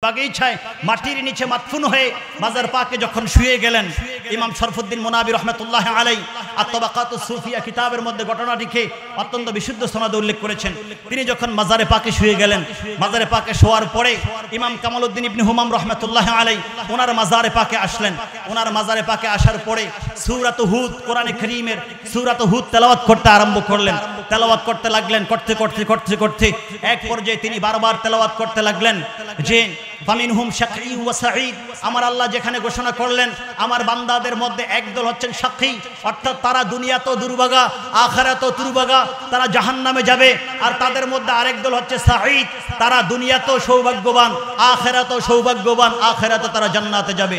বাগিচায় মাটির নিচে মাদফুন হয়ে মাজার পাকে যখন শুয়ে গেলেন, ইমাম শরফুদ্দিন মুনাবি রহমতুল্লাহ আলাই আত-তাবাকাতুস সুফিয়া কিতাবের মধ্যে ঘটনাটিকে অত্যন্ত বিশুদ্ধ সনদে উল্লেখ করেছেন। তিনি যখন মাজারে পাকে শুয়ে গেলেন, মাজারে পাকে শোয়ার পরে ইমাম কামালউদ্দিন ইবনে হুমাম রহমতুল্লাহ আলাই ওনার মাজারে পাকে আসলেন। ওনার মাজারে পাকে আসার পরে সূরাত হুদ, কোরআনে কারীমের সূরাত হুদ তেলাওয়াত করতে আরম্ভ করলেন। তেলাওয়াত করতে লাগলেন, করতে করতে করতে করতে এক পর্যায়ে তিনি বারবার তেলাওয়াত করতে লাগলেন যে ফামিনহুম শাকী ওয়া সাঈদ। আমার আল্লাহ যেখানে ঘোষণা করলেন আমার বান্দাদের মধ্যে একদল হচ্ছেন শাকী, অর্থাৎ তারা দুনিয়াতেও দুর্ভাগা, আখিরাতেও দুর্ভাগা, তারা জাহান্নামে যাবে। আর তাদের মধ্যে আরেক দল হচ্ছে সাঈদ, তারা দুনিয়াতেও সৌভাগ্যবান, আখিরাতেও সৌভাগ্যবান, আখিরাতে তারা জান্নাতে যাবে।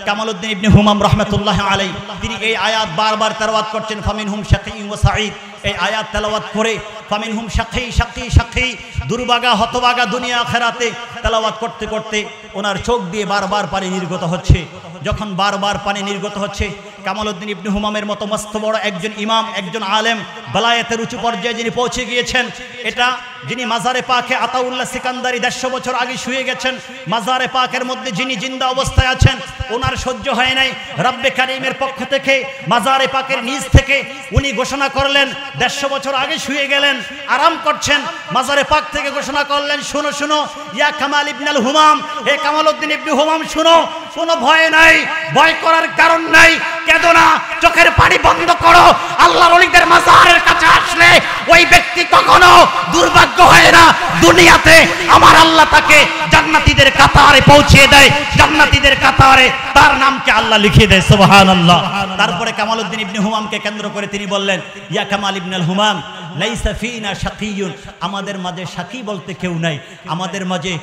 কামালউদ্দিন ইবনে হুমাম রহমতুল্লাহ আলাই তিনি এই আয়াত বারবার তেলাওয়াত করছেন, ফামিনহুম শাকী ওয়া সাঈদ। এই আয়াত তেলাওয়াত করে ফামিনহুম শাকী শাকী শাকী, দুর্ভাগা হতভাগা দুনিয়া আখিরাতে তেলাওয়াত করতে করতে ওনার চোখ দিয়ে বারবার পানি নির্গত হচ্ছে। যখন বারবার পানি নির্গত হচ্ছে, কামালউদ্দিন ইবনে হুমামের মতো মস্ত বড় একজন ইমাম, একজন আলেম, বেলায়েতের উঁচু পর্যায়ে যিনি পৌঁছে গিয়েছেন, এটা যিনি মাজারে পাকে আতাউল্লাহ সিকান্দারি 150 বছর আগে শুয়ে গেছেন, মাজারে পাকের মধ্যে যিনি জিন্দা অবস্থায় আছেন, ওনার সহ্য হয় নাই। রব্বে কারীমের পক্ষ থেকে মাজারে পাকের নিচ থেকে উনি ঘোষণা করলেন, 150 বছর আগে শুয়ে গেলেন, আরাম করছেন, মাজারে পাক থেকে ঘোষণা করলেন, শুনো শুনো ইয়া কামাল ইবনুল হুমাম, হে কামালউদ্দিন ইবনে হুমাম শুনো, কোনো ভয় নাই, ভয় করার কারণ নাই, কেঁদো না, চোখের পানি বন্ধ করো। আল্লাহর ওলিদের মাজারের কাছে আসলে ওই ব্যক্তি কখনো দুর্ভাগ্য হয় না, দুনিয়াতে আমার আল্লাহ তাকে জান্নাতীদের কাতারে পৌঁছে দেয়, জান্নাতীদের কাতারে তার নামকে আল্লাহ লিখিয়ে দেয়, সুবহানাল্লাহ। তারপরে কামালউদ্দিন ইবনে হুমামকে কেন্দ্র করে তিনি বললেন, ইয়া কামাল ইবনুল হুমাম লাইসা ফিনা শাকিয়ুন, আমাদের মাঝে শাকি বলতে কেউ নাই, আমাদের মাঝে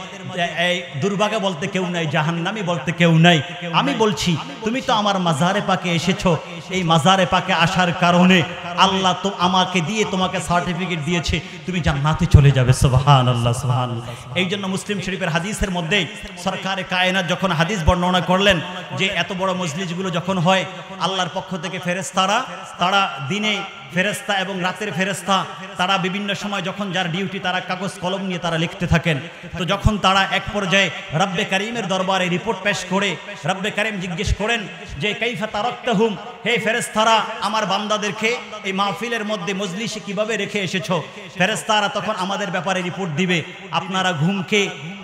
এই দুর্ভাগা বলতে কেউ নাই, জাহান্নামী বলতে কেউ নাই। আমি বলছি তুমি তো আমার মাজারে পাকে এসেছো, এই মাজারে পাকে আসার কারণে আল্লাহ তো আমাকে দিয়ে তোমাকে সার্টিফিকেট দিয়েছে, তুমি জান্নাতে চলে যাবে, সুবহানাল্লাহ সুবহানাল্লাহ। এই জন্য মুসলিম শরীফের হাদিসের মধ্যে সরকারে কায়নাত যখন হাদিস বর্ণনা করলেন যে এত বড় মজলিসগুলো যখন হয়, আল্লাহর পক্ষ থেকে ফেরেশতারা, তারা দিনে ফেরেশতা এবং রাতের ফেরেশতা, তারা বিভিন্ন সময় যখন যার ডিউটি তারা কাগজ কলম নিয়ে তারা লিখতে থাকেন। তো যখন তারা এক পর্যায়ে রব্বে কারীমের দরবারে রিপোর্ট পেশ করে রব্বে কারীম জিজ্ঞেস করেন যে কাইফা তারাকতাহুম, হে ফেরেশতারা আমার বান্দাদেরকে এই মাহফিলের মধ্যে মজলিসে কিভাবে রেখে এসেছো? ফেরেশতারা তখন আমাদের ব্যাপারে রিপোর্ট দিবে, আপনারা ঘুমকে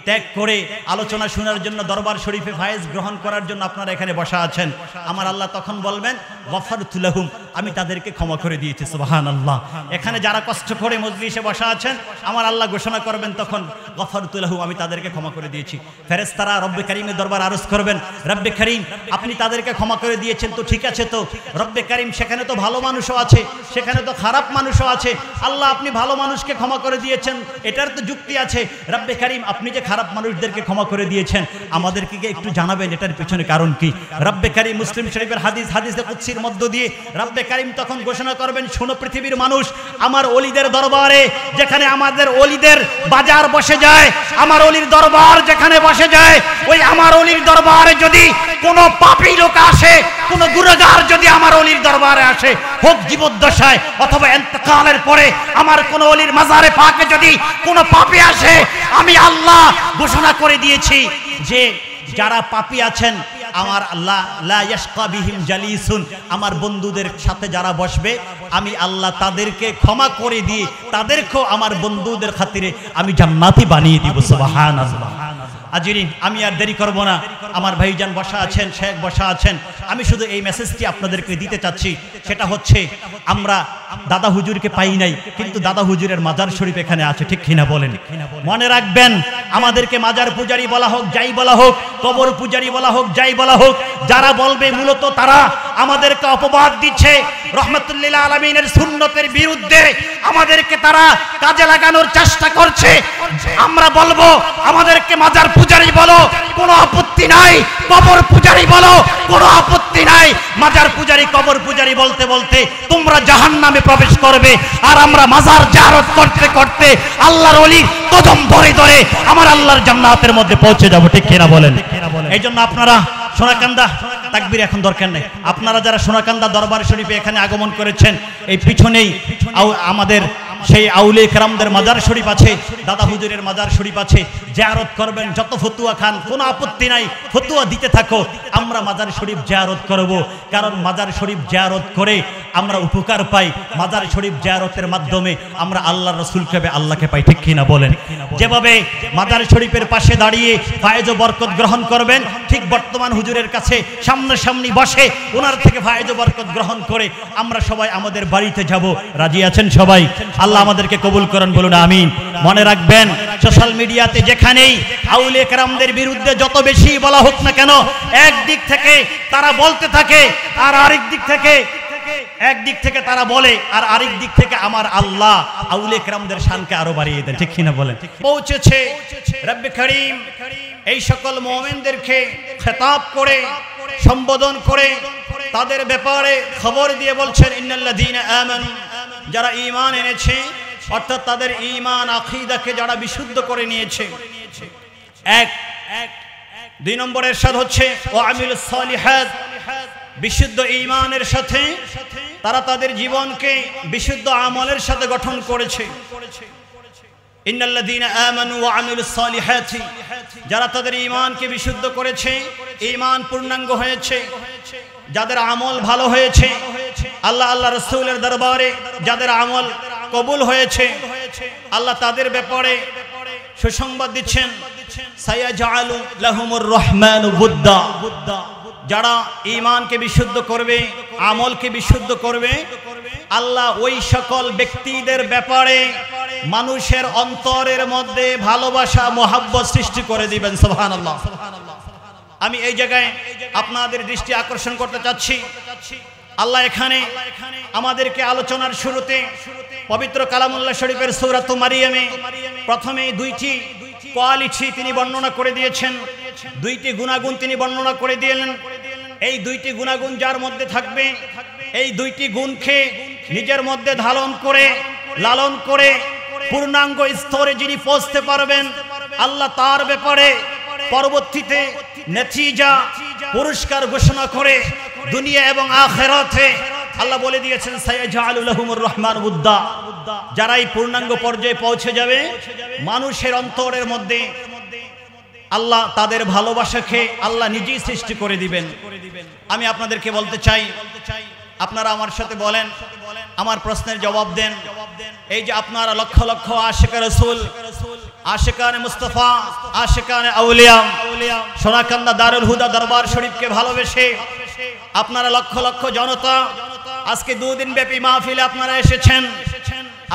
ত্যাগ করে আলোচনা শোনার জন্য দরবার শরীফে ফায়েজ গ্রহণ করার জন্য আপনারা এখানে বসা আছেন। আমার আল্লাহ তখন বলবেন গফারতু লাহুম, আমি তাদেরকে ক্ষমা করে দিয়েছি, সুবহানাল্লাহ। এখানে যারা কষ্ট করে মজলিসে বসা আছেন আমার আল্লাহ ঘোষণা করবেন তখন গফারতু লাহুম, আমি তাদেরকে ক্ষমা করে দিয়েছি। ফেরেশতারা রব্বে কারীমের দরবার আরজ করবেন, রব্বে কারীম আপনি তাদেরকে ক্ষমা করে দিয়েছেন তো ঠিক আছে, তো রব্বে কারীম সেখানে তো ভালো মানুষও আছে, সেখানে তো খারাপ মানুষও আছে, আল্লাহ আপনি ভালো মানুষকে ক্ষমা করে দিয়েছেন, এটার তো যুক্তি আছে। রব্বে কারীম আপনি যে খারাপ মানুষদেরকে ক্ষমা করে দিয়েছেন আমাদেরকে একটু জানাবেন এটার পিছনে কারণ কি? রব্বে কারীম মুসলিম শরীফের হাদিসে কুদসির মধ্য দিয়ে রব্বে কারীম তখন ঘোষণা করবেন, শোনো পৃথিবীর মানুষ, আমার ওলিদের দরবারে যেখানে আমাদের ওলিদের বাজার বসে যায়, আমার ওলির দরবার যেখানে বসে যায়, ওই আমার ওলির দরবারে যদি কোনো পাপী লোক আসে, কোনো গুনাহগার যদি আমার ওলির দরবারে আসে, হোক জীবদ্দশায় অথবা ইন্তেকালের পরে, আমার কোন ওলির মাজারে পাকে যদি কোনো পাপী আসে, আমি আল্লাহ ঘোষণা করে দিয়েছি যে যারা পাপী আছেন আমার আল্লাহ লা ইয়াশকা বিহিম জালিসুন, আমার বন্ধুদের সাথে যারা বসবে আমি আল্লাহ তাদেরকে ক্ষমা করে দিয়ে তাদেরকেও আমার বন্ধুদের খাতিরে আমি জান্নাতি বানিয়ে দিব, সুবহানাল্লাহ। আজিরিন আমি আর দেরি করব না, আমার ভাইজান বসা আছেন, শেখ বসা আছেন, আমি শুধু এই মেসেজটি আপনাদেরকে দিতে চাচ্ছি, সেটা হচ্ছে আমরা দাদা হুজুরকে পাই নাই, কিন্তু দাদা হুজুরের মাজার শরীফ এখানে আছে, ঠিক কিনা বলেন? মনে রাখবেন আমাদেরকে মাজার পূজারি বলা হোক, যাই বলা হোক, কবর পূজারি বলা হোক, যাই বলা হোক, যারা বলবে মূলত তারা আমাদেরকে অপবাদ দিচ্ছে, রহমাতুল লিল আলামিনের সুন্নতের বিরুদ্ধে আমাদেরকে তারা কাজে লাগানোর চেষ্টা করছে। আমরা বলবো আমাদেরকে মাজার পূজারি বলো, কোনো আপত্তি নাই, কবর পূজারি বলো, কোনো আপত্তি নাই। মাজার পূজারি কবর পূজারি বলতে বলতে তোমরা জাহান্নামে প্রবেশ করবে, আর আমরা মাজার জিয়ারত করতে করতে আল্লাহর ওলি কদম ধরে ধরে আমার আল্লাহর জান্নাতের মধ্যে পৌঁছে যাব, ঠিক কিনা বলেন? এই জন্য আপনারা সোনাকান্দা তাকবীর এখন দরকার নেই, আপনারা যারা সোনাকান্দা দরবার শরীফে এখানে আগমন করেছেন, এই পিছনেই আমাদের সেই আউলিয়া কেরামদের মাজার শরীফ আছে, দাদা হুজুরের মাজার শরীফ আছে, জিয়ারত করবেন। যত ফতুয়া খান কোনো আপত্তি নাই, ফতুয়া দিতে থাকো, আমরা মাজার শরীফ জিয়ারত করব। কারণ মাজার শরীফ জিয়ারত করে আমরা উপকার পাই, মাজার শরীফ জিয়ারতের মাধ্যমে আমরা আল্লাহর রাসূলকে আল্লাহকে পাই, ঠিক কিনা বলেন? যেভাবে মাজার শরীফের পাশে দাঁড়িয়ে ফায়েজ ও বরকত গ্রহণ করবেন, ঠিক বর্তমান হুজুরের কাছে সামনাসামনি বসে ওনার থেকে ফায়েজ ও বরকত গ্রহণ করে আমরা সবাই আমাদের বাড়িতে যাব। রাজি আছেন সবাই? আল্লাহ আমাদেরকে কবুল করেন, বলুন আমিন। মনে রাখবেন, সোশ্যাল মিডিয়াতে যেখানেই আউলিয়া কেরামদের বিরুদ্ধে যত বেশি বলা হোক না কেন, একদিক থেকে তারা বলতে থাকে আর আরেক দিক থেকে, একদিক থেকে তারা বলে আর আরেক দিক থেকে আমার আল্লাহ আউলিয়া কেরামদের শানকে আরো বাড়িয়ে দেন, ঠিক কিনা বলেন? পৌঁছেছে রব্বে করিম এই সকল মুমিনদেরকে খেতাব করে, সম্বোধন করে তাদের ব্যাপারে খবর দিয়ে বলছেন, ইন্নাল্লাযীনা আমানু, যারা ঈমান এনেছে, অর্থাৎ তাদের ঈমান আকীদাকে যারা বিশুদ্ধ করে নিয়েছে। এক দুই নম্বর ইরশাদ হচ্ছে ওয়া আমিলুস সালিহাত, বিশুদ্ধ ঈমানের সাথে তারা তাদের জীবনকে বিশুদ্ধ আমলের সাথে গঠন করেছে। ইন্নাল্লাযীনা আমানু ওয়া আমিলুস সালিহাত, যারা তাদের ঈমানকে বিশুদ্ধ করেছে, ঈমান পূর্ণাঙ্গ হয়েছে, যাদের আমল ভালো হয়েছে, আল্লাহ আল্লাহ রাসূলের দরবারে যাদের আমল কবুল হয়েছে, আল্লাহ তাদের ব্যাপারে সুসংবাদ দিচ্ছেন, সায়াজআলু লাহুমুর রহমানু বুদ্দা, যারা ঈমানকে বিশুদ্ধ করবে, আমলকে বিশুদ্ধ করবে, আল্লাহ ওই সকল ব্যক্তিদের ব্যাপারে মানুষের অন্তরের মধ্যে ভালোবাসা, মোহাব্বত সৃষ্টি করে দিবেন। সুবহানাল্লাহ। আমি এই জায়গায় আপনাদের দৃষ্টি আকর্ষণ করতে চাচ্ছি, আল্লাহ এখানে আমাদেরকে আলোচনার শুরুতে পবিত্র কালামুল্লাহ শরীফের সূরাতুল মারিয়ামে প্রথমে দুইটি কোয়ালিটি তিনি বর্ণনা করে দিয়েছেন, দুইটি গুণাগুণ তিনি বর্ণনা করে দিলেন। এই দুইটি গুণাগুণ যার মধ্যে থাকবে, এই দুইটি গুণকে নিজের মধ্যে ধারণ করে, লালন করে পূর্ণাঙ্গ স্তরে যিনি পৌঁছতে পারবেন, আল্লাহ তার ব্যাপারে পরবর্তীতে নতিজা, পুরস্কার ঘোষণা করে দুনিয়া এবং আখিরাতে আল্লাহ বলে দিয়েছেন, সায়াজআলু লাহুমুর রহমানু বুদ্দা, যারা এই পূর্ণাঙ্গ পর্যায়ে পৌঁছে যাবে, মানুষের অন্তরের মধ্যে আল্লাহ তাদের ভালোবাসাকে আল্লাহ নিজেই সৃষ্টি করে দিবেন। আমি আপনাদেরকে বলতে চাই, আপনারা আমার সাথে বলেন, আমার প্রশ্নের জবাব দেন। এই যে আপনারা লক্ষ লক্ষ আশিক রাসূল, আশিকানে মুস্তাফা, আশিকানে আউলিয়া, সোনাকান্দা দারুল হুদা দরবার শরীফকে ভালোবেসে আপনারা লক্ষ লক্ষ জনতা আজকে দুদিন ব্যাপী মাহফিলে আপনারা এসেছেন।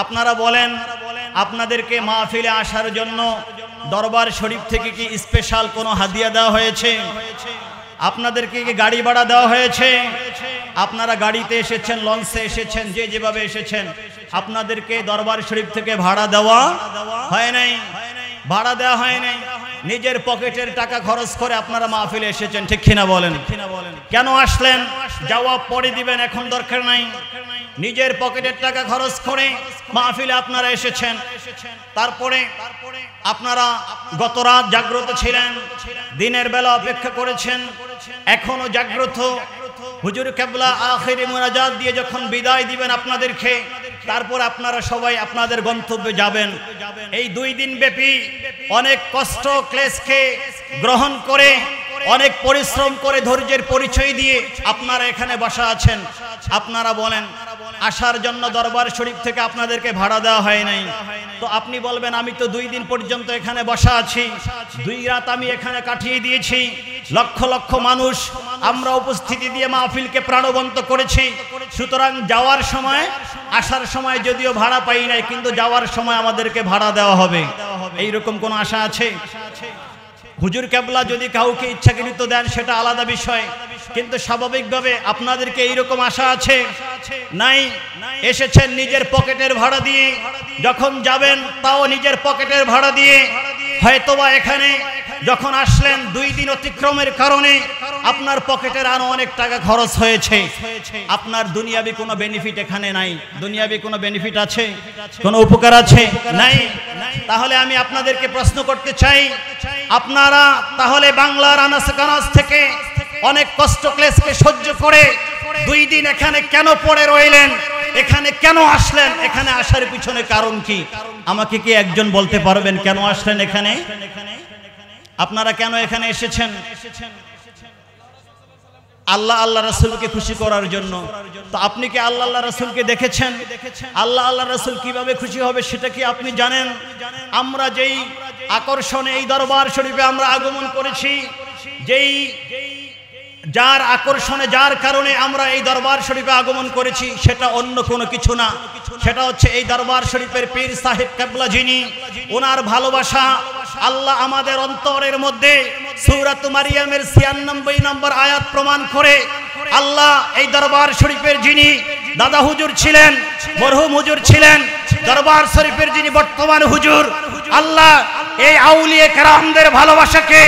আপনারা বলেন, আপনাদেরকে মাহফিলে আসার জন্য দরবার শরীফ থেকে কি স্পেশাল কোনো হাদিয়া দেওয়া হয়েছে? আপনাদেরকে কি গাড়ি ভাড়া দেওয়া হয়েছে? আপনারা গাড়িতে এসেছেন, লঞ্চে এসেছেন, যে যেভাবে এসেছেন, আপনাদেরকে দরবার শরীফ থেকে ভাড়া দেওয়া হয় নাই, ভাড়া দেওয়া হয় নাই। নিজের পকেটের টাকা খরচ করে আপনারা মাহফিলে এসেছেন, ঠিক কিনা বলেন? কেন আসলেন জবাব পরে দিবেন, এখন দরকার নাই। নিজের পকেটের টাকা খরচ করে মাহফিলে আপনারা এসেছেন। তারপরে আপনারা গত রাত জাগ্রত ছিলেন, দিনের বেলা অপেক্ষা করেছেন, এখনো জাগ্রত। হুজুর কেবলা আখিরি মুনাজাত দিয়ে যখন বিদায় দিবেন আপনাদেরকে, তারপর আপনারা সবাই আপনাদের গন্তব্যে যাবেন। এই 2 দিন ব্যাপী অনেক কষ্ট ক্লেশকে গ্রহণ করে, অনেক পরিশ্রম করে, ধৈর্যের পরিচয় দিয়ে আপনারা এখানে বসা আছেন। আপনারা বলেন, আসার জন্য দরবার শরীফ থেকে আপনাদেরকে ভাড়া দেওয়া হয় নাই। তো আপনি বলবেন, আমি তো 2 দিন পর্যন্ত এখানে বসা আছি, 2 রাত আমি এখানে কাটিয়ে দিয়েছি, লক্ষ লক্ষ মানুষ আমরা উপস্থিতি দিয়ে মাহফিলকে প্রাণবন্ত করেছি। সুতরাং যাওয়ার সময়, আসার সময় যদিও ভাড়া পাই নাই, কিন্তু যাওয়ার সময় আমাদেরকে ভাড়া দেওয়া হবে, এইরকম কোনো আশা আছে? হুজুর কেবলা যদি কাউকে ইচ্ছাকৃত দেন সেটা আলাদা বিষয়, কিন্তু স্বাভাবিকভাবে আপনাদেরকে এইরকম আশা আছে? নাই। এসেছেন নিজের পকেটের ভাড়া দিয়ে, যখন যাবেন তাও নিজের পকেটের ভাড়া দিয়ে। হয়তোবা এখানে যখন আসলেন 2 দিন অতিক্রমের কারণে আপনার পকেটের আরো অনেক টাকা খরচ হয়েছে। আপনার দুনিয়াবি কোনো বেনিফিট এখানে নাই। দুনিয়াবি কোনো বেনিফিট আছে? কোনো উপকার আছে? নাই। তাহলে আমি আপনাদেরকে প্রশ্ন করতে চাই, আপনারা তাহলে বাংলার আনাচে কানাচ থেকে অনেক কষ্ট ক্লেশকে সহ্য করে 2 দিন এখানে কেন পড়ে রইলেন? এখানে কেন আসলেন, এখানে আসার পিছনে কারণ কি? আমাকে কি একজন বলতে পারবেন কেন আসলেন এখানে? আপনারা কেন এখানে এসেছেন? আল্লাহ আল্লাহ রাসূলকে খুশি করার জন্য। তো আপনি কি আল্লাহ আল্লাহ রাসূলকে দেখেছেন? আল্লাহ আল্লাহ রাসূল কিভাবে খুশি হবে সেটা কি আপনি জানেন? আমরা যেই আকর্ষণে এই দরবার শরীফে আমরা আগমন করেছি, যেই যার আকর্ষণে যার কারণে আমরা এই দরবার শরীফে আগমন করেছি, সেটা অন্য কোনো কিছু না, সেটা হচ্ছে এই দরবার শরীফের পীর সাহেব কেবলা যিনি, ওনার ভালোবাসা। আল্লাহ আমাদের অন্তরের মধ্যে সূরাত মারিয়ামের ৯৬ নম্বর আয়াত প্রমাণ করে আল্লাহ এই দরবার শরীফের যিনি দাদা হুজুর ছিলেন, মরহুম হুজুর ছিলেন, দরবার শরীফের যিনি বর্তমান হুজুর, আল্লাহ এই আউলিয়া কেরামদের ভালোবাসাকে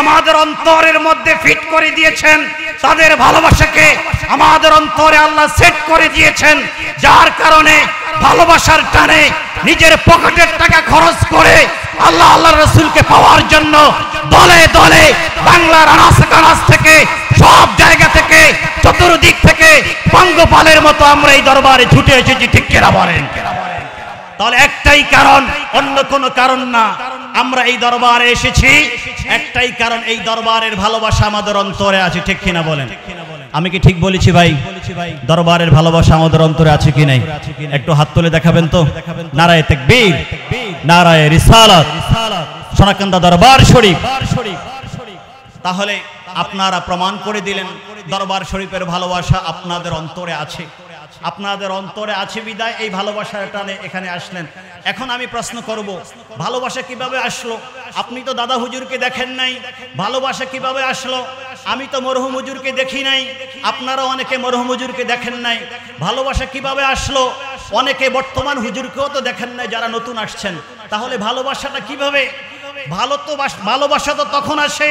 আমাদের অন্তরের মধ্যে ফিট করে দিয়েছেন, তাদের ভালোবাসাকে আমাদের অন্তরে আল্লাহ সেট করে দিয়েছেন, যার কারণে ভালোবাসার টানে নিজের পকেটের টাকা খরচ করে আল্লাহ আল্লাহ রাসূলকে পাওয়ার জন্য দলে দলে বাংলার আনাচে কানাচ থেকে সব জায়গা থেকে চতুর্দিক থেকে পঙ্গপালের মতো আমরা এই দরবারে ছুটে এসেছি, ঠিক কিনা বলেন? তাহলে একটাই কারণ, অন্য কোনো কারণ না। আমরা এই দরবারে এসেছি একটাই কারণ, এই দরবারের ভালোবাসা আমাদের অন্তরে আছে, ঠিক কিনা বলেন? আমি কি ঠিক বলেছি ভাই? দরবারের ভালোবাসা আমাদের অন্তরে আছে কি নাই? একটু হাত তুলে দেখাবেন তো। নারায়ে তাকবীর, নারায়ে রিসালাত, সোনাকান্দা দরবার শরীফ। তাহলে আপনারা প্রমাণ করে দিলেন দরবার শরীফের ভালোবাসা আপনাদের অন্তরে আছে, আপনাদের অন্তরে আছে বিদায় এই ভালোবাসার টানে এখানে আসলেন। এখন আমি প্রশ্ন করব, ভালোবাসা কিভাবে আসলো? আপনি তো দাদা হুজুরকে দেখেন নাই, ভালোবাসা কিভাবে আসলো? আমি তো মরহুম হুজুরকে দেখি নাই, আপনারা অনেকে মরহুম হুজুরকে দেখেন নাই, ভালোবাসা কিভাবে আসলো? অনেকে বর্তমান হুজুরকেও তো দেখেন নাই যারা নতুন আসছেন, তাহলে ভালোবাসাটা কিভাবে? ভালোবাসা তো তখন আসে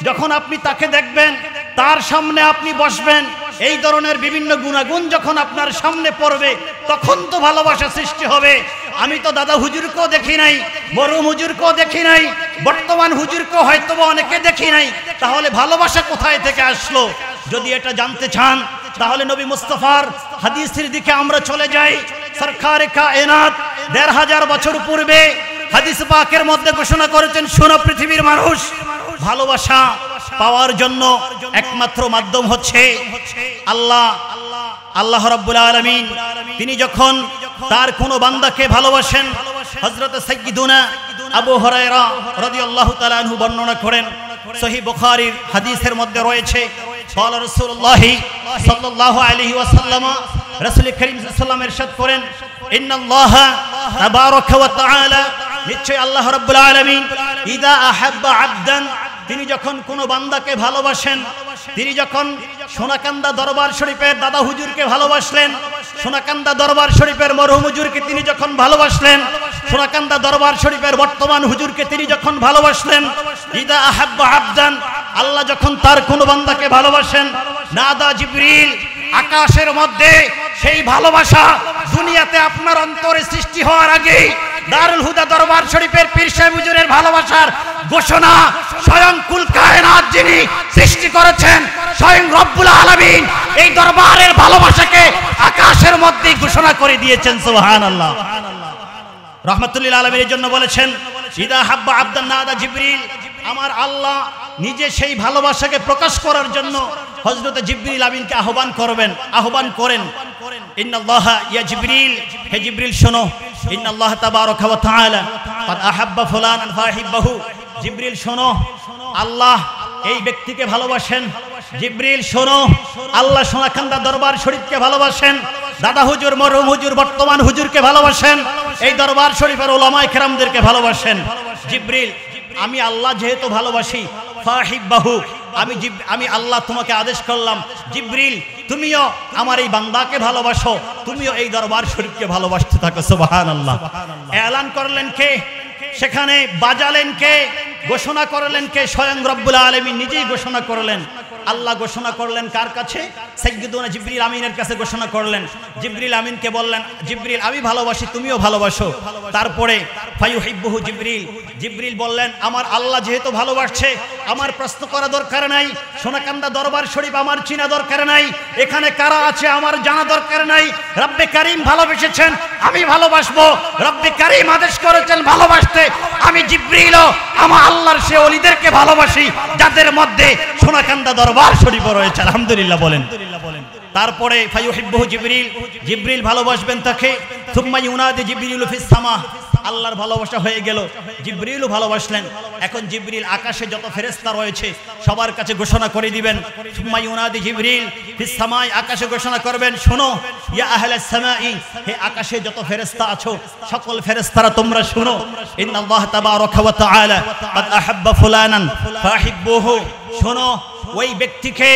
যখন আপনি তাকে দেখবেন, তার সামনে আপনি বসবেন, এই ধরনের বিভিন্ন গুণাগুণ যখন আপনার সামনে পড়বে তখন তো ভালোবাসা সৃষ্টি হবে। আমি তো দাদা হুজুরকেও দেখি নাই, মরহুম হুজুরকেও দেখি নাই, বর্তমান হুজুরকেও হয়তো অনেকে দেখি নাই, তাহলে ভালোবাসা কোথায় থেকে আসলো? যদি এটা জানতে চান তাহলে নবী মুস্তাফার হাদিসের দিকে আমরা চলে যাই। সরকারে কায়নাত ১৫০০ বছর পূর্বে হাদিস পাকের মধ্যে ঘোষণা করেছেন, শোনো পৃথিবীর মানুষ, ভালোবাসা পাওয়ার জন্য একমাত্র মাধ্যম হচ্ছে আল্লাহ। আল্লাহ রাব্বুল আলামিন তিনি যখন তার কোন বান্দাকে ভালোবাসেন, হযরত সাইয়্যিদুনা আবু হুরায়রা রাদিয়াল্লাহু তাআলা আনহু বর্ণনা করেন, সহিহ বুখারীর হাদিসের মধ্যে রয়েছে, قال رسول الله صلى الله عليه وسلم, রাসূল করিম সাল্লাল্লাহু আলাইহি ওয়াসাল্লাম ইরশাদ করেন, ইন্নাল্লাহ তাবারাকা ওয়া তাআলা, নিশ্চয় আল্লাহ রাব্বুল আলামিন ইযা আহাব্বা আবদান, তিনি যখন কোনো বান্দাকে ভালোবাসেন, তিনি যখন সোনাকান্দা দরবার শরীফের দাদা হুজুরকে ভালোবাসলেন, সোনাকান্দা দরবার শরীফের মরহুম হুজুরকে তিনি যখন ভালোবাসলেন, সোনাকান্দা দরবার শরীফের বর্তমান হুজুরকে তিনি যখন ভালোবাসলেন, ইদা আহাব্বা আবদান, আল্লাহ যখন তার কোনো বান্দাকে ভালোবাসেন, নাদা জিবরিল, আকাশের মধ্যে সেই ভালোবাসা দুনিয়াতে আপনার অন্তরে সৃষ্টি হওয়ার আগে দারুল হুদা দরবার শরীফের পীর সাহেব হুজুরের ভালোবাসার ঘোষণা স্বয়ং কুল কায়নাত যিনি সৃষ্টি করেছেন, স্বয়ং রব্বুল আলামিন এই দরবারের ভালোবাসাকে আকাশের মধ্যে ঘোষণা করে দিয়েছেন। সুবহানাল্লাহ। রাহমাতুল লিল আলামিনের জন্য বলেছেন, ইদা হাব্বা আবদান নাদা জিবরিল, আমার আল্লাহ নিজে সেই ভালোবাসাকে প্রকাশ করার জন্য হযরত জিবরিল আমিনকে আহ্বান করেন। ইন্নাল্লাহা ইয়া জিবরিল, হে জিবরিল শোনো, ইন্নাল্লাহ তাবারাকা ওয়া তাআলা ক্বাদ আহাব্বা ফুলানান ফাহিব্বাহু, জিবরিল শোনো, আল্লাহ এই ব্যক্তিকে ভালোবাসেন। জিবরিল শোনো, আল্লাহ সোনাকান্দা দরবার শরীফকে ভালোবাসেন, দাদা হুজুর, মরহুম হুজুর, বর্তমান হুজুরকে ভালোবাসেন, এই দরবার শরীফের উলামায়ে কেরামদেরকে ভালোবাসেন। জিবরিল, আমি আল্লাহ যেহেতু ভালোবাসি, ফাহিব্বাহু, আমি আল্লাহ তোমাকে আদেশ করলাম, জিবরিল তুমিও আমার এই বান্দাকে ভালোবাসো, তুমিও এই দরবার শরীফকে ভালোবাসতে থাকো। সুবহানাল্লাহ। এলান করলেন কে? সেখানে বাজালেন কে? ঘোষণা করলেন কে? স্বয়ং রব্বুল আলামিন নিজেই ঘোষণা করলেন। আল্লাহ ঘোষণা করলেন কার কাছে? সাইয়্যিদুনা জিবরিল আমিনের কাছে ঘোষণা করলেন। জিবরিল আমিনকে বললেন, জিবরিল আমি ভালোবাসি, তুমিও ভালোবাসো। তারপরে ফায়ুহিব্বুহু জিবরিল, জিবরিল বললেন আমার আল্লাহ যেহেতু ভালোবাসছে, আমার প্রশ্ন করা দরকার নাই, সোনাকান্দা দরবার শরীফ আমার চিনা দরকার নাই, এখানে কারা আছে আমার জানা দরকার নাই। রব্বে কারীম ভালোবেসেছেন, আমি ভালোবাসবো। রব্বে কারীম আদেশ করেছেন ভালোবাসতে, আমি জিবরিলও আমার আল্লাহর সে ওলিদেরকে ভালোবাসি যাদের মধ্যে সোনাকান্দা দরবার শরীফ রয়েছে। আলহামদুলিল্লাহ বলেন। তারপরে ফায়ুহিব্বুহু জিবরিল, জিবরিল ভালোবাসবেন তাকে। সুম্মা ইউনাদি জিবরিলু ফিস সামা, আল্লাহর ভালোবাসা হয়ে গেল, জিবরিলও ভালোবাসলেন। এখন জিবরিল আকাশে যত ফেরেশতা রয়েছে সবার কাছে ঘোষণা করে দিবেন। সুম্মা ইউনাদি জিবরিল ফিস সামাই, আকাশে ঘোষণা করবেন শোনো, ইয়া আহলাস সামাই, হে আকাশে যত ফেরেশতা আছো সকল ফেরেশতারা তোমরা শোনো, ইন্নাল্লাহ তাবারাকা ওয়া তাআলা ক্বাদ আহাব্বা ফুলানান ফাহিব্বুহু, শোনো ওই ব্যক্তিকে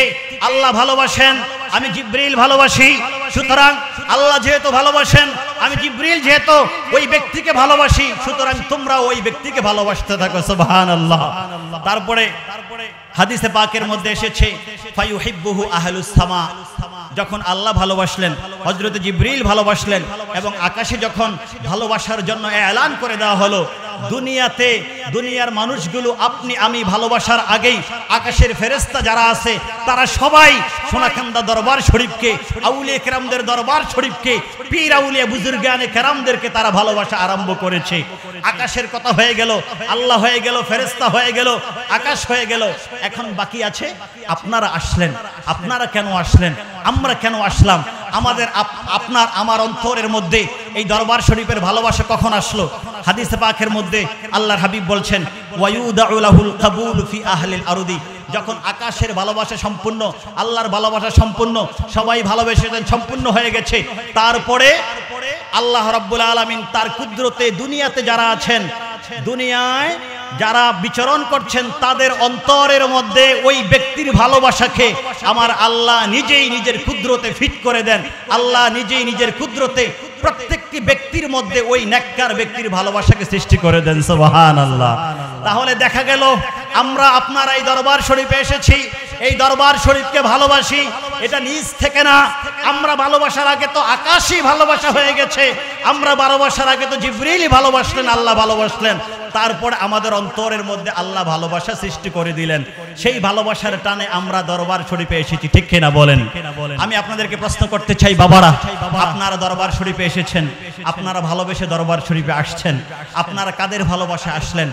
আল্লাহ ভালোবাসেন, আমি জিবরিল ভালোবাসি। সুতরাং আল্লাহ যেহেতু ভালোবাসেন, আমি জিবরিল যেহেতু ওই ব্যক্তিকে ভালোবাসি, সুতরাং তোমরা ওই ব্যক্তিকে ভালোবাসতে থাকো। সুবহানাল্লাহ। তারপরে হাদিসে পাকের মধ্যে এসেছে ফায়ুহিব্বুহু আহলুস সামা, যখন আল্লাহ ভালোবাসলেন, হযরত জিবরিল ভালোবাসলেন, এবং আকাশে যখন ভালোবাসার জন্য এলান করে দেওয়া হলো, দুনিয়াতে দুনিয়ার মানুষগুলো আপনি আমি ভালোবাসার আগেই আকাশের ফেরেশতা যারা আছে তারা সবাই সোনাকান্দা দরবার শরীফকে, আউলিয়া কেরামদের দরবার শরীফকে, পীর আউলিয়া বুজুর্গানে কেরামদেরকে তারা ভালোবাসা আরম্ভ করেছে। আকাশের কথা হয়ে গেল, আল্লাহ হয়ে গেল, ফেরেশতা হয়ে গেল, আকাশ হয়ে গেল। এখন বাকি আছে আপনারা আসলেন। আপনারা কেন আসলেন? আমরা কেন আসলাম? আমাদের আপনার আমার অন্তরের মধ্যে এই দরবার শরীফের ভালোবাসা কখন আসলো? হাদিসে পাকের মধ্যে আল্লাহর হাবিব বলছেন ওয়ায়ুদাউ লাহুল কাবুল ফি আহলিল আরদি, যখন আকাশের ভালোবাসা সম্পূর্ণ, আল্লাহর ভালোবাসা সম্পূর্ণ, সবাই ভালোবেসেছেন, সম্পূর্ণ হয়ে গেছে, তারপরে আল্লাহ রাব্বুল আলামিন তার কুদরতে দুনিয়াতে যারা আছেন, দুনিয়ায় যারা বিচরণ করছেন তাদের অন্তরের মধ্যে ওই ব্যক্তির ভালোবাসাকে আমার আল্লাহ নিজেই নিজের কুদরতে ফিট করে দেন। আল্লাহ নিজেই নিজের কুদরতে প্রত্যেকটি ব্যক্তির মধ্যে ওই নেককার ব্যক্তির ভালোবাসাকে সৃষ্টি করে দেন। সুবহানাল্লাহ। তাহলে দেখা গেল আমরা আপনারা এই দরবার শরীফে এসেছি, এই দরবার শরীফকে ভালোবাসি, এটা নিজ থেকে না। আমরা ভালোবাসার আগে তো আকাশই ভালোবাসা হয়ে গেছে, আমরা ভালোবাসার আগে তো জিবরিলই ভালোবাসলেন, আল্লাহ ভালোবাসলেন, তারপর আমাদের অন্তরের মধ্যে আল্লাহ ভালোবাসা সৃষ্টি করে দিলেন। সেই ভালোবাসার টানে আমরা দরবার শরীফে এসেছি, ঠিক কিনা বলেন? আমি আপনাদেরকে প্রশ্ন করতে চাই, বাবারা আপনারা দরবার শরীফে এসেছেন, আপনারা ভালোবেসে দরবার শরীফে আসছেন, আপনারা কাদের ভালোবাসা আসলেন?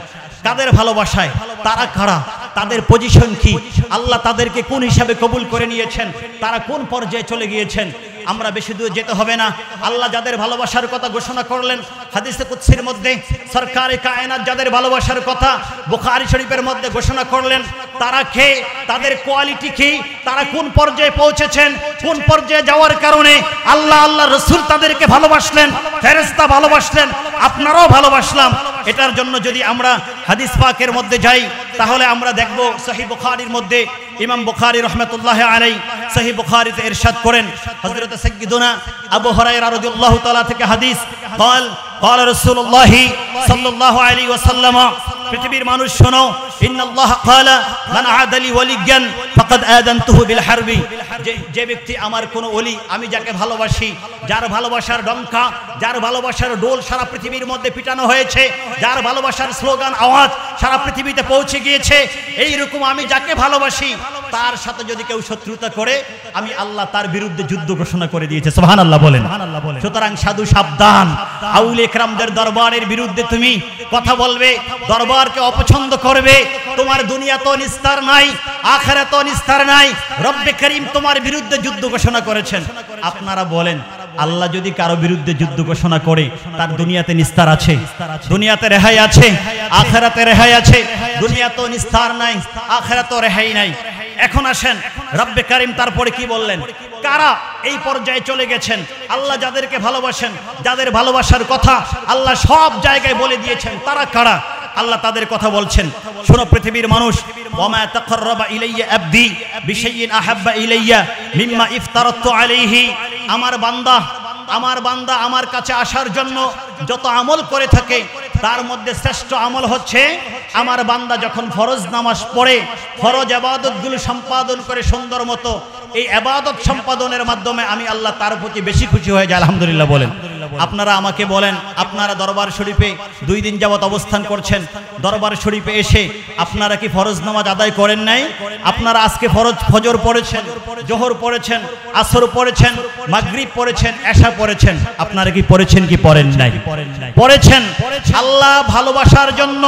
কাদের ভালোবাসায়? তারা কারা? তাদের পজিশন কি? আল্লাহ তাদেরকে কোন হিসাবে কবুল করে নিয়েছেন? তারা কোন পর্যায়ে চলে গিয়েছেন? আমরা বেশি দূর যেতে হবে না। আল্লাহ যাদের ভালোবাসার কথা ঘোষণা করলেন হাদিসে কুদসির মধ্যে, সরকারে কায়নাত যাদের ভালোবাসার কথা বুখারী শরীফের মধ্যে ঘোষণা করলেন, তারা কে? তাদের কোয়ালিটি কি? তারা কোন পর্যায়ে পৌঁছেছেন? কোন পর্যায়ে যাওয়ার কারণে আল্লাহ আল্লাহ রাসূল তাদেরকে ভালোবাসলেন, ফেরেশতা ভালোবাসলেন, আপনারাও ভালোবাসলাম। এটার জন্য যদি আমরা হাদিস পাকের মধ্যে যাই তাহলে আমরা দেখব সহিহ বুখারীর মধ্যে ইমাম বুখারী রাহমাতুল্লাহি আলাইহি সহিহ বুখারীতে ইরশাদ করেন, হযরত সাইয়্যিদুনা আবু হুরায়রা রাদিয়াল্লাহু তাআলা থেকে হাদিস, قال رسول الله صلى الله عليه وسلم, পৃথিবীর মানুষ শোনো, ইন্নাল্লাহ ক্বালা মান আদালি ওয়ালিয়ান ফাকাদ আযানতুহু বিল হারবি, যে ব্যক্তি আমার কোন ওলি, আমি যাকে ভালোবাসি, যার ভালোবাসার ডঙ্কা, যার ভালোবাসার ডোল সারা পৃথিবীর মধ্যে পিটানো হয়েছে, যার ভালোবাসার স্লোগান আওয়াজ সারা পৃথিবীতে পৌঁছে গিয়েছে, এই রকম আমি যাকে ভালোবাসি তার সাথে যদি কেউ শত্রুতা করে আমি আল্লাহ তার বিরুদ্ধে যুদ্ধ ঘোষণা করে দিয়েছে। সুবহানাল্লাহ বলেন। সুতরাং সাধু সাবধান, আউলিয়া কেরামদের দরবারের বিরুদ্ধে তুমি কথা বলবে, দরবারকে অপছন্দ করবে, তোমার দুনিয়াতেও নিস্তার নাই, আখিরাতেও নিস্তার নাই। রব্বে করিম তোমার বিরুদ্ধে যুদ্ধ ঘোষণা করেছেন। আপনারা বলেন আল্লাহ যদি কারো বিরুদ্ধে যুদ্ধ ঘোষণা করে তার দুনিয়াতে নিস্তার আছে? দুনিয়াতে রেহাই আছে, আখিরাতে রেহাই আছে। দুনিয়াতেও নিস্তার নাই, আখিরাতেও রেহাই নাই। এখন আসেন রব্বে কারীম তারপরে কি বললেন? কারা এই পর্যায়ে চলে গেছেন? আল্লাহ যাদেরকে ভালোবাসেন, যাদের ভালোবাসার কথা আল্লাহ সব জায়গায় বলে দিয়েছেন, তারা কারা? আল্লাহ তাদের কথা বলছেন। শোনো পৃথিবীর মানুষ, ওয়ামা তাকাররাবা ইলাইয়া আবদি বিশাইইন আহাব্বা ইলাইয়া মিম্মা ইফতারাতু আলাইহি, আমার বান্দা আমার কাছে আসার জন্য যত আমল করে থাকে তার মধ্যে শ্রেষ্ঠ আমল হচ্ছে আমার বান্দা যখন ফরজ নামাজ পড়ে ফরজ ইবাদতগুলো সম্পাদন করে সুন্দর মতো, এই ইবাদত সম্পাদনের মাধ্যমে আমি আল্লাহ তার প্রতি বেশি খুশি হয়ে যায়। আলহামদুলিল্লাহ বলেন। আপনারা আমাকে বলেন, আপনারা দরবার শরীফে 2 দিন যাবত অবস্থান করছেন, দরবার শরীফে এসে আপনারা কি ফরজ নামাজ আদায় করেন নাই? আপনারা আজকে ফজর পড়েছেন, জোহর পড়েছেন, আসর পড়েছেন, মাগরিব পড়েছেন, এশা পড়েছেন, আপনারা কি পড়েছেন কি পড়েন নাই? পড়েছেন। আল্লাহ ভালোবাসার জন্য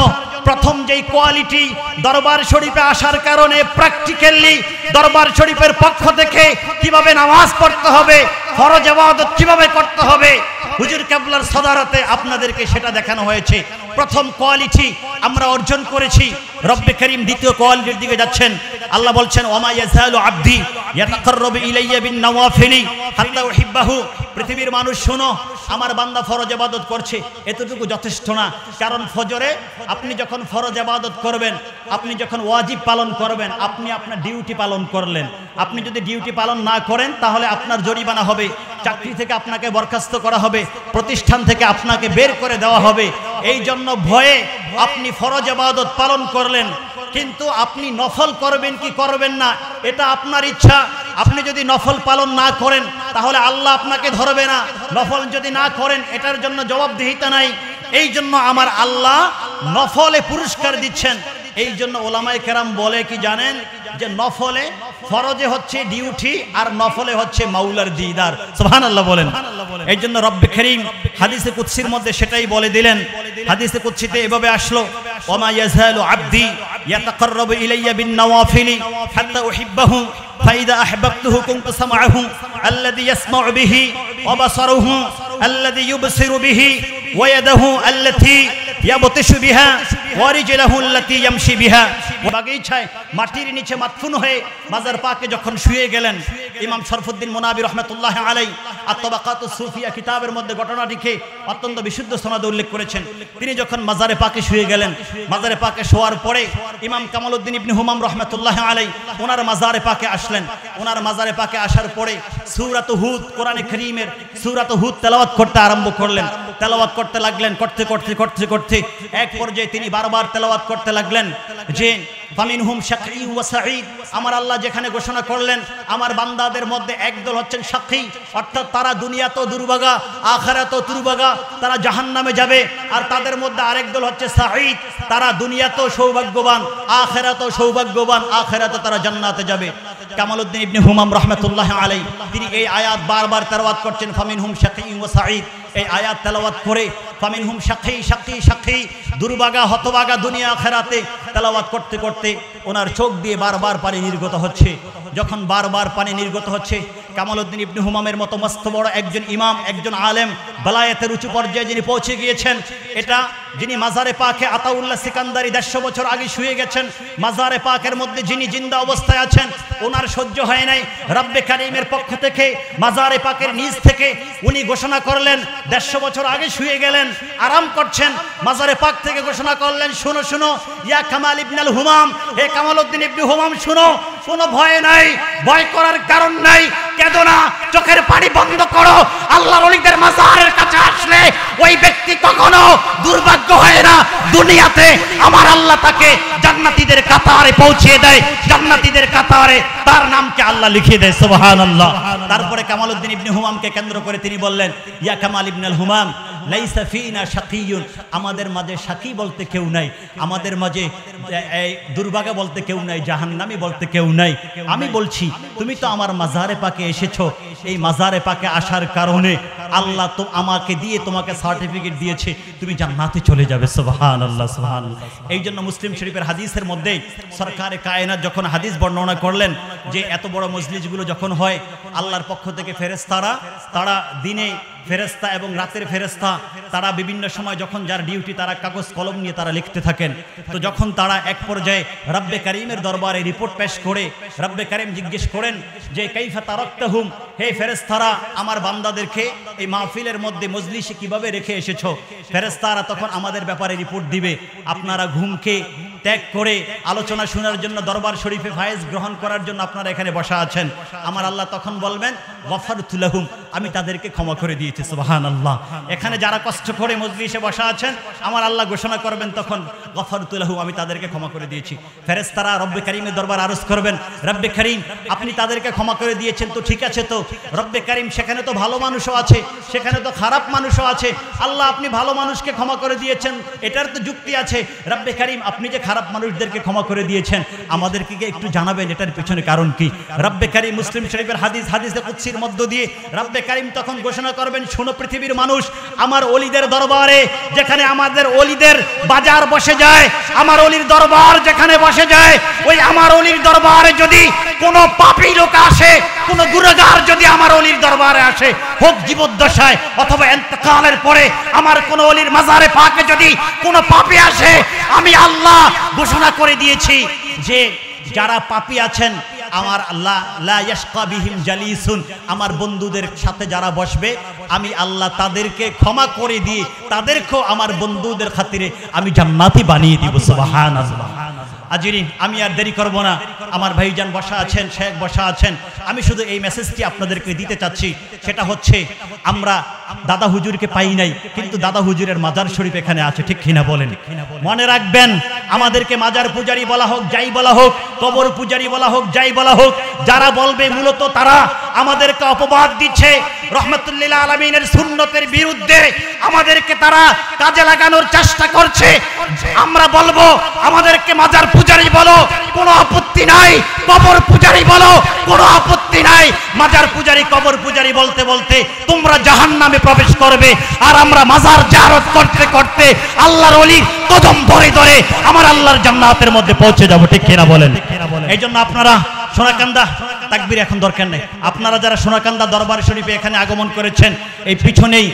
প্রথম যেই কোয়ালিটি দরবার শরীফে আসার কারণে প্র্যাকটিক্যালি দরবার শরীফের পক্ষ থেকে কিভাবে নামাজ পড়তে হবে, ফরজ ইবাদত কিভাবে করতে হবে, হুজুর কেবলার সদারতে আপনাদেরকে সেটা দেখানো হয়েছে। প্রথম কোয়ালিটি আমরা অর্জন করেছি। রব্বে করিম দ্বিতীয় কোয়ালিটির দিকে যাচ্ছেন। আল্লাহ বলছেন, ওমা ইয়াজালু আবদি ইয়াতাকাররাবু ইলাইয়া বিন নওয়াফিলি হাত্তা উহিব্বাহু। পৃথিবীর মানুষ শোনো, আমার বান্দা ফরজ ইবাদত করছে, এতটুকু যথেষ্ট না। কারণ ফজরে আপনি যখন ফরজ ইবাদত করবেন, আপনি যখন ওয়াজিব পালন করবেন, আপনি আপনার ডিউটি পালন করলেন। আপনি যদি ডিউটি পালন না করেন তাহলে আপনার জরিমানা হবে, চাকরি থেকে আপনাকে বরখাস্ত করা হবে, প্রতিষ্ঠান থেকে আপনাকে বের করে দেওয়া হবে। এই জন্য ভয়ে আপনি ফরজ ইবাদত পালন করলেন, কিন্তু আপনি নফল করবেন কি করবেন না এটা আপনার ইচ্ছা। আপনি যদি নফল পালন না করেন তাহলে আল্লাহ আপনাকে ধরবে না, নফল যদি না করেন এটার জন্য জবাবদিহিতা নাই। এই জন্য আমার আল্লাহ নফলে পুরস্কার দিচ্ছেন। এই জন্য ওলামায়ে কেরাম বলে কি জানেন, যে নফলে ফরজে হচ্ছে ডিউটি আর নফলে হচ্ছে মাওলার দিদার। সুবহানাল্লাহ বলেন। এই জন্য রব্বে করিম হাদিসে কুদসির মধ্যে সেটাই বলে দিলেন। হাদিসে কুদসিতে এভাবে আসলো, ওমা ইয়াজালু আবদি ইয়াতাকাররাবু ইলাইয়া বিন নওয়াফিলি হাত্তা উহিব্বাহু ফাইদা আহবাবতুহু কুনতু সামআহু আল্লাযী ইয়াসমাউ বিহি ওয়া বাসারুহু আল্লাযী ইউবসিরু বিহি ওয়া ইয়াদাহু আল্লাতী ইয়াবতিশু বিহা ওয়া রিজলুহু আল্লাতী ইয়ামশি বিহা। বাগিচায় মাটির নিচে মাদফুন হয়ে মাজার পাকে যখন শুয়ে গেলেন, ইমাম শরফুদ্দীন মুনাবি রহমাতুল্লাহি আলাইহি আত-তাবাকাতুস সুফিয়া কিতাবের মধ্যে ঘটনাটিকে অত্যন্ত বিশুদ্ধ সনদে উল্লেখ করেছেন। তিনি যখন মাজারে পাকে শুয়ে গেলেন, মাজারে পাকে শোয়ার পরে ইমাম কামালউদ্দিন ইবনে হুমাম রহমাতুল্লাহি আলাইহি ওনার মাজারে পাকে আসলেন। ওনার মাজারে পাকে আসার পরে সূরাত হুদ, কোরআনে কারীমের সূরাত হুদ তেলাওয়াত করতে আরম্ভ করলেন। তেলাওয়াত করতে লাগলেন, করতে এক পর্যায়ে তিনি বারবার তেলাওয়াত করতে লাগলেন যে ফামিনহুম শাকী ওয়া সাঈদ। আমার আল্লাহ যেখানে ঘোষণা করলেন আমার বান্দাদের মধ্যে একদল হচ্ছেন শাকী, অর্থাৎ তারা দুনিয়াতেও দুর্ভাগা, আখিরাতেও দুর্ভাগা, তারা জাহান্নামে যাবে। আর তাদের মধ্যে আরেক দল হচ্ছে সাঈদ, তারা দুনিয়াতেও সৌভাগ্যবান, আখিরাতেও সৌভাগ্যবান, আখিরাতে তারা জান্নাতে যাবে। কামালউদ্দিন ইবনে হুমাম রাহমাতুল্লাহি আলাইহি তিনি এই আয়াত বারবার তেলাওয়াত করছেন, ফামিনহুম শাকী ওয়া সাঈদ। এই আয়াত তেলাওয়াত করে ফামিনহুম শাকী দুর্ভাগা, হতভাগা দুনিয়া আখিরাতে তেলাওয়াত করতে করতে ওনার চোখ দিয়ে বারবার পানি নির্গত হচ্ছে। যখন বারবার পানি নির্গত হচ্ছে, কামালউদ্দিন ইবনে হুমামের মতো মস্ত বড় একজন ইমাম, একজন আলেম, বেলায়েতের উঁচু পর্যায়ে যিনি পৌঁছে গিয়েছেন, এটা যিনি মাজারে পাকে আতাউল্লাহ সিকান্দারি 150 বছর আগে শুয়ে গেছেন, মাজারে পাকের মধ্যে যিনি জিন্দা অবস্থায় আছেন, ওনার সহ্য হয় নাই। রব্বে কারীমের পক্ষ থেকে মাজারে পাকের নিচ থেকে উনি ঘোষণা করলেন, 150 বছর আগে শুয়ে গেলেন, আরাম করছেন, মাজারে পাক থেকে ঘোষণা করলেন, শুনো শুনো ইয়া কামাল ইবনুল হুমাম, হে কামালউদ্দিন ইবনে হুমাম শুনো, কোনো ভয় নাই, ভয় করার কারণ নাই, কেঁদো না, চোখের পানি বন্ধ করো। আল্লাহর ওলিদের মাজারের কাছে আসলে ওই ব্যক্তি কখনো দুর্ভাগ্য হয় না। দুনিয়াতে আমার আল্লাহ তাকে জান্নাতীদের কাতারে পৌঁছিয়ে দেয়, জান্নাতীদের কাতারে তার নামকে আল্লাহ লিখিয়ে দেয়। সুবহানাল্লাহ। তারপরে কামালউদ্দিন ইবনে হুমামকে কেন্দ্র করে তিনি বললেন, ইয়া কামাল ইবনুল হুমাম লাইসা ফিনা শাকিয়ুন, আমাদের মাঝে শাকি বলতে কেউ নাই, আমাদের মাঝে দুর্ভাগা বলতে কেউ নাই, জাহান্নামী বলতে কেউ নাই। আমি বলছি তুমি তো আমার মাজারে পাকে এসেছো, এই মাজারে পাকে আসার কারণে আল্লাহ তো আমাকে দিয়ে তোমাকে সার্টিফিকেট দিয়েছে, তুমি জান্নাতে চলে যাবে। সুবহানাল্লাহ, সুবহানাল্লাহ। এই জন্য মুসলিম শরীফের হাদিসের মধ্যে সরকারে কায়নাত যখন হাদিস বর্ণনা করলেন যে এত বড় মজলিসগুলো যখন হয়, আল্লাহর পক্ষ থেকে ফেরেশতারা, তারা দিনে ফেরেশতা এবং রাতের ফেরেশতা, তারা বিভিন্ন সময় যখন যার ডিউটি তারা কাগজ কলম নিয়ে তারা লিখতে থাকেন। তো যখন তারা এক পর্যায়ে রব্বে কারীমের দরবারে রিপোর্ট পেশ করে রব্বে কারীম জিজ্ঞেস করেন যে কাইফা তারাকতাহুম, হে ফেরেশতারা আমার বান্দাদেরকে এই মাহফিলের মধ্যে মজলিসে কিভাবে রেখে এসেছো? ফেরেশতারা তখন আমাদের ব্যাপারে রিপোর্ট দিবে, আপনারা ঘুমকে ত্যাগ করে আলোচনা শোনার জন্য দরবার শরীফে ফায়েজ গ্রহণ করার জন্য আপনারা এখানে বসা আছেন, আমার আল্লাহ তখন বলবেন গফারতু লাহুম, আমি তাদেরকে ক্ষমা করে দিয়েছি। সুবহানাল্লাহ। এখানে যারা কষ্ট করে মজলিসে বসা আছেন, আমার আল্লাহ ঘোষণা করবেন তখন গফারতু লাহুম, আমি তাদেরকে ক্ষমা করে দিয়েছি। ফেরেশতারা রব্বে কারীমের দরবার আরজ করবেন, রব্বে কারীম আপনি তাদেরকে ক্ষমা করে দিয়েছেন তো ঠিক আছে, তো রব্বে কারীম সেখানে তো ভালো মানুষও আছে, সেখানে তো খারাপ মানুষও আছে, আল্লাহ আপনি ভালো মানুষকে ক্ষমা করে দিয়েছেন, এটার তো যুক্তি আছে। রব্বে কারীম আপনি যে খারাপ মানুষদেরকে ক্ষমা করে দিয়েছেন, আমাদেরকে একটু জানাবেন এটার পিছনে কারণ কি। রব্বে কারীম মুসলিম শরীফের হাদিসে কুদসির মধ্য দিয়ে রব্বে কারীম তখন ঘোষণা করবেন, শোনো পৃথিবীর মানুষ, আমার ওলিদের দরবারে যেখানে আমাদের ওলিদের বাজার বসে যায়, আমার ওলির দরবার যেখানে বসে যায়, ওই আমার ওলির দরবারে যদি কোনো পাপী লোক আসে, কোনো গুনাহগার যদি আমার ওলির দরবারে আসে, হোক জীবদ্দশায় অথবা ইন্তেকালের পরে, আমার কোন ওলির মাজারে পাকে যদি কোনো পাপী আসে, আমি আল্লাহ ঘোষণা করে দিয়েছি যে যারা পাপী আছেন আমার আল্লাহ লা ইয়াশকা বিহিম জালিসুন, আমার বন্ধুদের সাথে যারা বসবে আমি আল্লাহ তাদেরকে ক্ষমা করে দিয়ে তাদেরকেও আমার বন্ধুদের খাতিরে আমি জান্নাতি বানিয়ে দিব। সুবহানাল্লাহ। আজিরিন, আমি আর দেরি করব না, আমার ভাইজান বসা আছেন, শেখ বসা আছেন, আমি শুধু এই মেসেজটি আপনাদেরকে দিতে চাচ্ছি, সেটা হচ্ছে আমরা দাদা হুজুরকে পাই নাই, কিন্তু দাদা হুজুরের মাজার শরীফ এখানে আছে, ঠিক কিনা বলেন? মনে রাখবেন, আমাদেরকে মাজার পূজারি বলা হোক, যাই বলা হোক, কবর পূজারি বলা হোক, যাই বলা হোক, যারা বলবে মূলত তারা আমাদেরকে অপবাদ দিচ্ছে, রহমাতুল লিল আলামিনের সুন্নতের বিরুদ্ধে আমাদেরকে তারা কাজে লাগানোর চেষ্টা করছে। আমরা বলবো আমাদেরকে মাজার পূজারি বলো, কোনো আপত্তি নাই, কবর পূজারি বলো, কোনো আপত্তি নাই। মাজার পূজারি কবর পূজারি বলতে বলতে তোমরা জাহান্নামে প্রবেশ করবে, আর আমরা মাজার জিয়ারত করতে করতে আল্লাহর ওলির কদম ধরে ধরে আমার আল্লাহর জান্নাতের মধ্যে পৌঁছে যাব, ঠিক কিনা বলেন? এই জন্য আপনারা সোনাকান্দা তাকবীর এখন দরকার নেই, আপনারা যারা সোনাকান্দা দরবার শরীফে এখানে আগমন করেছেন, এই পিছনেই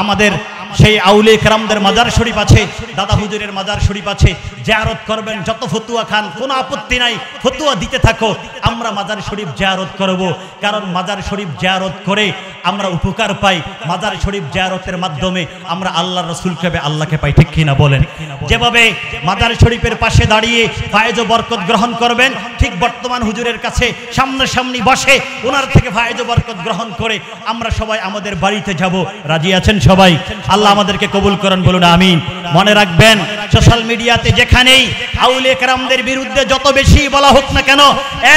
আমাদের সেই আউলিয়া কেরামদের মাজার শরীফ আছে, দাদা হুজুরের মাজার শরীফ আছে, জিয়ারত করবেন, যত ফতুয়া খান কোনো আপত্তি নাই, ফতুয়া দিতে থাকো, আমরা মাজার শরীফ জিয়ারত করব, কারণ মাজার শরীফ জিয়ারত করে আমরা উপকার পাই, মাজার শরীফ জিয়ারতের মাধ্যমে আমরা আল্লাহর রাসূলকে আল্লাহকে পাই, ঠিক কিনা বলেন? যেভাবে মাজার শরীফের পাশে দাঁড়িয়ে ফায়েজ ও বরকত গ্রহণ করবেন, ঠিক বর্তমান হুজুরের কাছে সামনাসামনি বসে ওনার থেকে ফায়েজ ও বরকত গ্রহণ করে আমরা সবাই আমাদের বাড়িতে যাব। রাজি আছেন সবাই? আল্লাহ আমাদেরকে কবুল করেন, বলুন আমিন। মনে রাখবেন, সোশ্যাল মিডিয়াতে যেখানেই আউলিয়া কেরামদের বিরুদ্ধে যত বেশি বলা হোক না কেন,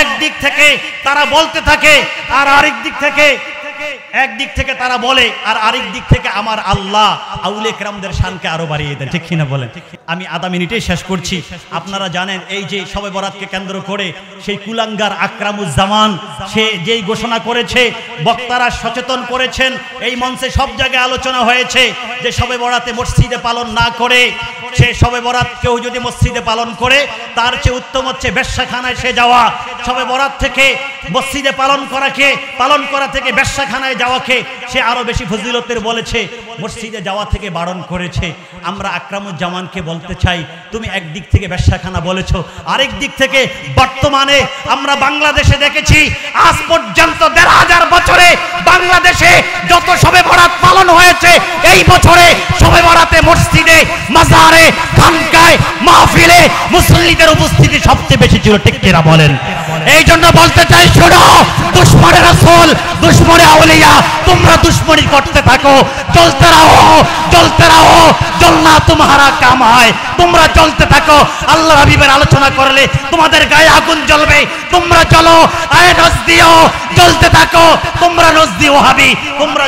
একদিক থেকে তারা বলতে থাকে আর আরেক দিক থেকে একদিক থেকে তারা বলে আর আরেক দিক থেকে আমার আল্লাহ আউলিয়া কেরামদের শানকে আরো বাড়িয়ে দেন, ঠিক কিনা বলেন? আমি আধা মিনিটেই শেষ করছি। আপনারা জানেন এই যে শবে বরাতকে কেন্দ্র করে সেই কুলাঙ্গার আকরামুজ্জামান সে যেই ঘোষণা করেছে, বক্তারা সচেতন করেছেন, এই মঞ্চে সব জায়গায় আলোচনা হয়েছে যে শবে বরাতে মসজিদে পালন না করে, সে শবে বরাত কেউ যদি মসজিদে পালন করে তার চেয়ে উত্তম হচ্ছে বেশ্যাখানায় সে যাওয়া। শবে বরাত থেকে মসজিদে পালন করা থেকে বেশ্যাখানায় যাওয়াকে সে আরো বেশি ফজিলতের বলেছে, মসজিদে যাওয়া থেকে বারণ করেছে। আমরা আকরামুজ্জামানকে বলতে চাই, তুমি একদিক থেকে বেশ্যাখানা বলেছো, আরেক দিক থেকে বর্তমানে আমরা বাংলাদেশে দেখেছি আজ পর্যন্ত ১৫০০ বছরে বাংলাদেশে যত শবে বরাত পালন হয়েছে, এই বছরে শবে বরাতে মসজিদে, মাজারে, খানকায়, মাহফিলে মুসল্লিদের উপস্থিতি সবচেয়ে বেশি ছিল, ঠিক কিনা বলেন? এই জন্য বলতে চাই, শোনো, দুশমনে রাসূল, দুশমনে আউলিয়া, তোমরা দুশমনি করতে থাকো, চলতে রাহো, জলনা তোমারা কাম হয়, তোমরা চলতে থাকো। আল্লাহ হাবিবের আলোচনা করলে তোমাদের গায়ে আগুন জ্বলবে, তোমরা চলো, আয় নজ দিও, জ্বলতে থাকো, তোমরা নজ দিও হাবি, তোমরা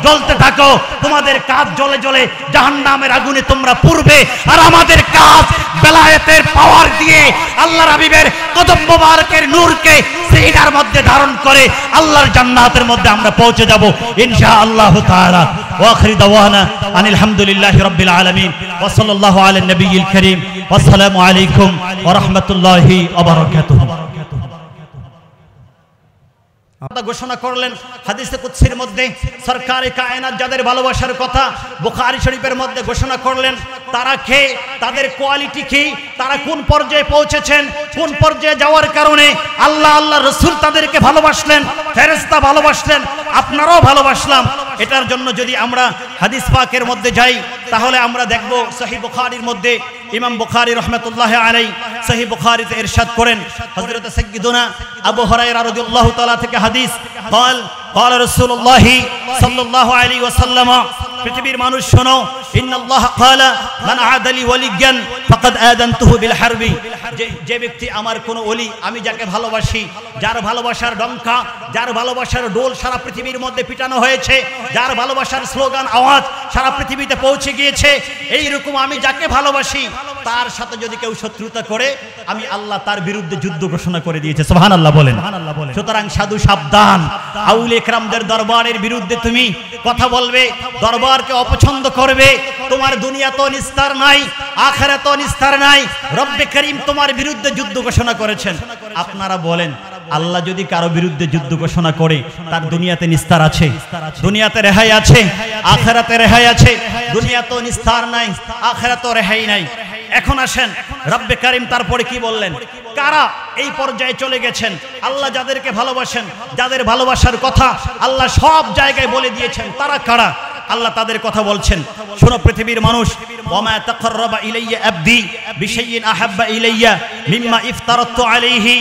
জ্বলতে থাকো, তোমাদের কাজ জ্বলে জ্বলে জাহান্নামের আগুনে তোমরা পুড়বে, আর আমাদের কাজ বেলায়েতের পাওয়ার দিয়ে আল্লাহর হাবিবের কদম মোবারকের নূরকে সিনার মধ্যে ধারণ করে আল্লাহর জান্নাতের মধ্যে আমরা পৌঁছে যাব ইনশাআল্লাহ তাআলা। ওয়া আখিরু দাওয়ানা আনিল হামদুলিল্লাহি রাব্বিল আলামিন ওয়া সাল্লাল্লাহু আলা নবিয়িল কারীম ওয়া আসসালামু আলাইকুম ওয়া রাহমাতুল্লাহি ওয়া বারাকাতুহু। ঘোষণা করলেন হাদিসে কুদসির মধ্যে, সরকারে কায়নাত যাদের ভালোবাসার কথা বুখারী শরীফের মধ্যে ঘোষণা করলেন, তারা কে, তাদের কোয়ালিটি কি, তারা কোন পর্যায়ে পৌঁছেছেন, কোন পর্যায়ে যাওয়ার কারণে আল্লাহ রাসূল তাদেরকে ভালোবাসলেন, ফেরেশতা ভালোবাসলেন, আপনারাও ভালোবাসলাম। এটার জন্য যদি আমরা হাদিস পাকের মধ্যে যাই তাহলে আমরা দেখব সহিহ বুখারীর মধ্যে ইমাম বুখারী রাহমাতুল্লাহি আলাইহি সহিহ বুখারীতে ইরশাদ করেন, হযরত সাইয়্যিদুনা আবু হুরায়রা রাদিয়াল্লাহু তাআলা থেকে হাদিস, قال رسول الله صلى الله عليه وسلم, পৃথিবীর মানুষ শোনো, ইন্নাল্লাহ ক্বালা মান আদালি ওয়ালিয়ান ফাকাদ আযানতুহু বিল হারবি, যে ব্যক্তি আমার কোন ওলি, আমি যাকে ভালোবাসি, যার ভালোবাসার ডঙ্কা, যার ভালোবাসার ডোল সারা পৃথিবীর মধ্যে পিটানো হয়েছে, যার ভালোবাসার স্লোগান আওয়াজ সারা পৃথিবীতে পৌঁছে গিয়েছে, এই রকম আমি যাকে ভালোবাসি তার সাথে যদি কেউ শত্রুতা করে, আমি আল্লাহ তার বিরুদ্ধে যুদ্ধ ঘোষণা করে দিয়েছে। সুবহানাল্লাহ বলেন। সুতরাং সাধু সাবধান, আউলিয়া কেরামদের দরবারের বিরুদ্ধে তুমি কথা বলবে, দরবারকে অপছন্দ করবে, তোমার দুনিয়া তো নিস্তার নাই, আখিরাত তো নিস্তার নাই, রব্বে করিম তোমার বিরুদ্ধে যুদ্ধ ঘোষণা করেছেন। আপনারা বলেন, আল্লাহ যদি কারো বিরুদ্ধে যুদ্ধ ঘোষণা করে, তার দুনিয়াতে নিস্তার আছে? দুনিয়াতে রেহাই আছে? আখিরাতে রেহাই আছে? দুনিয়া তো নিস্তার নাই, আখিরাত তো রেহাই নাই। এখন আসেন, রব্বে করিম তারপরে কি বললেন? কারা এই পর্যায়ে চলে গেছেন? আল্লাহ যাদেরকে ভালোবাসেন, যাদের ভালোবাসার কথা আল্লাহ সব জায়গায় বলে দিয়েছেন, তারা কারা? আল্লাহ তাদের কথা বলছেন। শোনো পৃথিবীর মানুষ, ওয়ামা তাকাররাবা ইলাইয়া আবদি বিশাইইন আহাব্বা ইলাইয়া মিম্মা ইফতারাতু আলাইহি,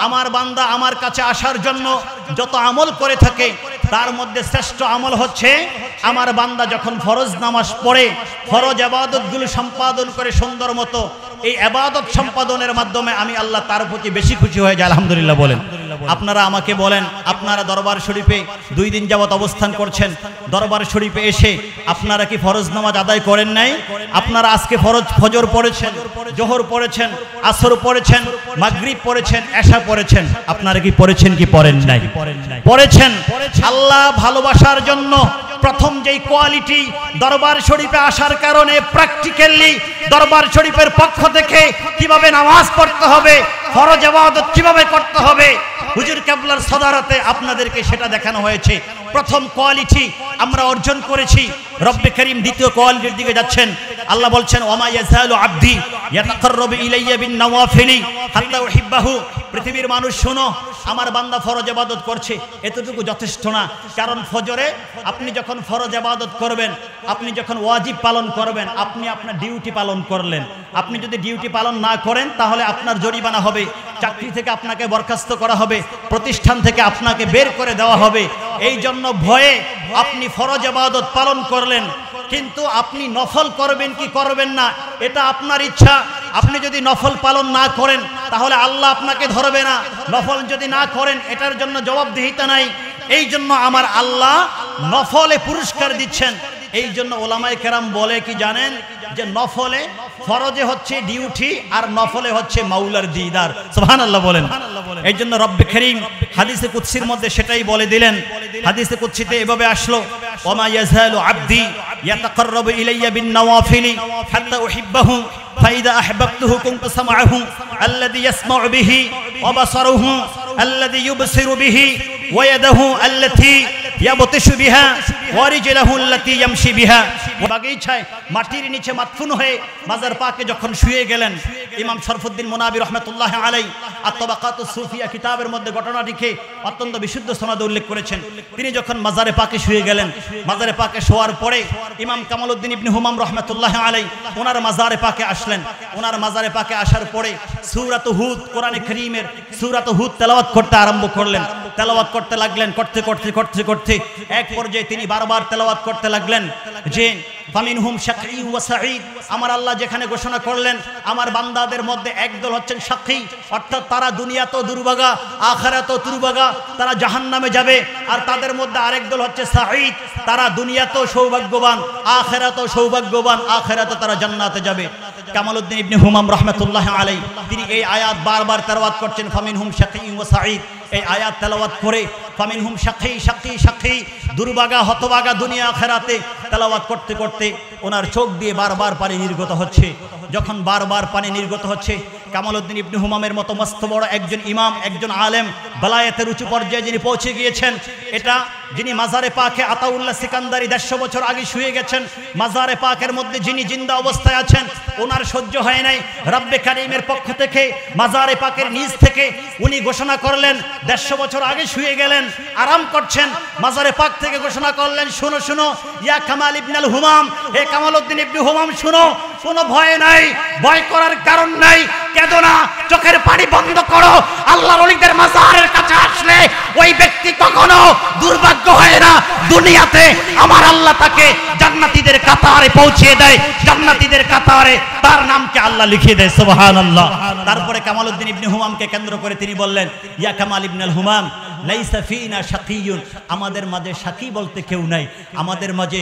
আমার বান্দা আমার কাছে আসার জন্য যত আমল করে থাকে, তার মধ্যে শ্রেষ্ঠ আমল হচ্ছে আমার বান্দা যখন ফরজ নামাজ পড়ে, ফরজ ইবাদতগুলো সম্পাদন করে সুন্দর মতো, এই ইবাদত সম্পাদনের মাধ্যমে আমি আল্লাহ তার প্রতি বেশি খুশি হয়ে যাই। আলহামদুলিল্লাহ বলেন। আপনারা আমাকে বলেন, আপনারা দরবার শরীফে 2 দিন যাবত অবস্থান করছেন, দরবার শরীফে এসে আপনারা কি ফরজ নামাজ আদায় করেন নাই? আপনারা আজকে ফজর পড়েছেন, জোহর পড়েছেন, আসর পড়েছেন, মাগরিব পড়েছেন, এশা পড়েছেন, আপনারা কি পড়েছেন কি পড়েন নাই? পড়েছেন। আল্লাহ ভালোবাসার জন্য প্রথম যেই কোয়ালিটি দরবার শরীফে আসার কারণে প্র্যাকটিক্যালি দরবার শরীফের পক্ষ থেকে কিভাবে নামাজ পড়তে হবে, ফরজ ইবাদত কিভাবে করতে হবে, হুজুর কেবলার সদারতে আপনাদেরকে সেটা দেখানো হয়েছে। প্রথম কোয়ালিটি আমরা অর্জন করেছি। রব্বে করিম দ্বিতীয় কোয়ালিটির দিকে যাচ্ছেন। আল্লাহ বলছেন, ওয়ামা ইয়াজালু আবদি ইয়াতাকাররাবু ইলাইয়া বিন নওয়াফিলি হাত্তা উহিব্বাহু। পৃথিবীর মানুষ শোনো, আমার বান্দা ফরজ ইবাদত করছে, এতটুকু যথেষ্ট না। কারণ ফজরে আপনি যখন ফরজ ইবাদত করবেন, আপনি যখন ওয়াজিব পালন করবেন, আপনি আপনার ডিউটি পালন করলেন। আপনি যদি ডিউটি পালন না করেন, তাহলে আপনার জরিমানা হবে, চাকরি থেকে আপনাকে বরখাস্ত করা হবে, প্রতিষ্ঠান থেকে আপনাকে বের করে দেওয়া হবে। এই জন্য ভয়ে আপনি ফরজ ইবাদত পালন করলেন, কিন্তু আপনি নফল করবেন কি করবেন না এটা আপনার ইচ্ছা। আপনি যদি নফল পালন না করেন, তাহলে আল্লাহ আপনাকে ধরবে না। নফল যদি না করেন, এটার জন্য জবাবদিহিতা নাই। এই জন্য আমার আল্লাহ নফলে পুরস্কার দিচ্ছেন। এই জন্য ওলামায়ে কেরাম বলে কি জানেন, যে নফলে, ফরজে হচ্ছে ডিউটি, আর নফলে হচ্ছে মাওলার দিদার। সুবহানাল্লাহ বলেন। এই জন্য রব্বে করিম হাদিসে কুদসির মধ্যে সেটাই বলে দিলেন। হাদিসে কুদসিতে এভাবে আসলো, ওয়ামা ইয়াজালু আবদি ইয়াতাকাররাবু ইলাইয়া বিন নওয়াফিলি হাত্তা উহিব্বাহু ফাইদা আহবাবতুহু কুনতু সামআহু আল্লাযী ইয়াসমাউ বিহি ওয়া বাসারুহু আল্লাযী ইউবসিরু বিহি ওয়া ইয়াদাহু আল্লাতী ইয়াবতিশু বিহা ওয়া রিজলুহু আল্লাতী ইয়ামশি বিহা। বাগিচায় মাটির নিচে মাদফুন হয়ে মাজার পাকে যখন শুয়ে গেলেন, ইমাম শরফুদ্দীন মুনাবি রাহমাতুল্লাহ আলাইহি আত-তাবাকাতুস সুফিয়া কিতাবের মধ্যে ঘটনাটিকে অত্যন্ত বিশুদ্ধ সনদে উল্লেখ করেছেন। তিনি যখন মাজারে পাকে শুয়ে গেলেন, মাজারে পাকে শোয়ার পরে ইমাম কামালউদ্দিন ইবনে হুমাম রাহমাতুল্লাহ আলাইহি ওনার মাজারে পাকে আসলেন। ওনার মাজারে পাকে আসার পরে সূরাত হুদ, কোরআনে কারীমের সূরাত হুদ তেলাওয়াত করতে আরম্ভ করলেন। তেলাওয়াত করতে লাগলেন, করতে এক পর্যায়ে তিনি বারবার তেলাওয়াত করতে লাগলেন যে ফামিনহুম শাকী ওয়া সাঈদ। আমার আল্লাহ যেখানে ঘোষণা করলেন আমার বান্দাদের মধ্যে একদল হচ্ছেন শাকী, অর্থাৎ তারা দুনিয়াতেও দুর্ভাগা, আখিরাতেও দুর্ভাগা, তারা জাহান্নামে যাবে। আর তাদের মধ্যে আরেক দল হচ্ছে সাঈদ, তারা দুনিয়াতেও সৌভাগ্যবান, আখিরাতেও সৌভাগ্যবান, আখিরাতে তারা জান্নাতে যাবে। কামালউদ্দিন ইবনে হুমাম রাহমাতুল্লাহ আলাইহি তিনি এই আয়াত বারবার তেলাওয়াত করছেন, ফামিনহুম শাকী ওয়া সাঈদ। এই আয়াত তেলাওয়াত করে ফামিনহুম শাকী দুর্ভাগা, হতভাগা দুনিয়া আখিরাতে তেলাওয়াত করতে ওনার চোখ দিয়ে বারবার পানি নির্গত হচ্ছে। যখন বারবার পানি নির্গত হচ্ছে, কামালউদ্দিন ইবনে হুমামের মতো মস্ত বড় একজন ইমাম, একজন আলেম, বেলায়েতের উঁচু পর্যায়ে যিনি পৌঁছে গিয়েছেন, এটা যিনি মাজারে পাকে আতাউল্লাহ সিকান্দারি 150 বছর আগে শুয়ে গেছেন, মাজারে পাকের মধ্যে যিনি জিন্দা অবস্থায় আছেন, ওনার সহ্য হয় নাই। রব্বে কারীমের পক্ষ থেকে মাজারে পাকের নিচ থেকে উনি ঘোষণা করলেন, 150 বছর আগে শুয়ে গেলেন, আরাম করছেন, মাজারে পাক থেকে ঘোষণা করলেন, শুনো ইয়া কামাল ইবনুল হুমাম, হে কামালউদ্দিন ইবনে হুমাম শুনো, কোনো ভয় নাই, ভয় করার কারণ নাই। কেঁদো না, চোখের পানি বন্ধ করো। আল্লাহর ওলিদের মাজারের কাছে আসলে ওই ব্যক্তি কখনো দুর্ভাগ্য হয় না। দুনিয়াতে আমার আল্লাহ তাকে জান্নাতীদের কাতারে পৌঁছে দেয়, জান্নাতীদের কাতারে তার নামকে আল্লাহ লিখিয়ে দেয়। সুবহানাল্লাহ। তারপরে কামালউদ্দিন ইবনে হুমামকে কেন্দ্র করে তিনি বললেন, ইয়া কামাল ইবনুল হুমাম লাইসা ফিনা শাকিয়ুন, আমাদের মাঝে শাকি বলতে কেউ নাই, আমাদের মাঝে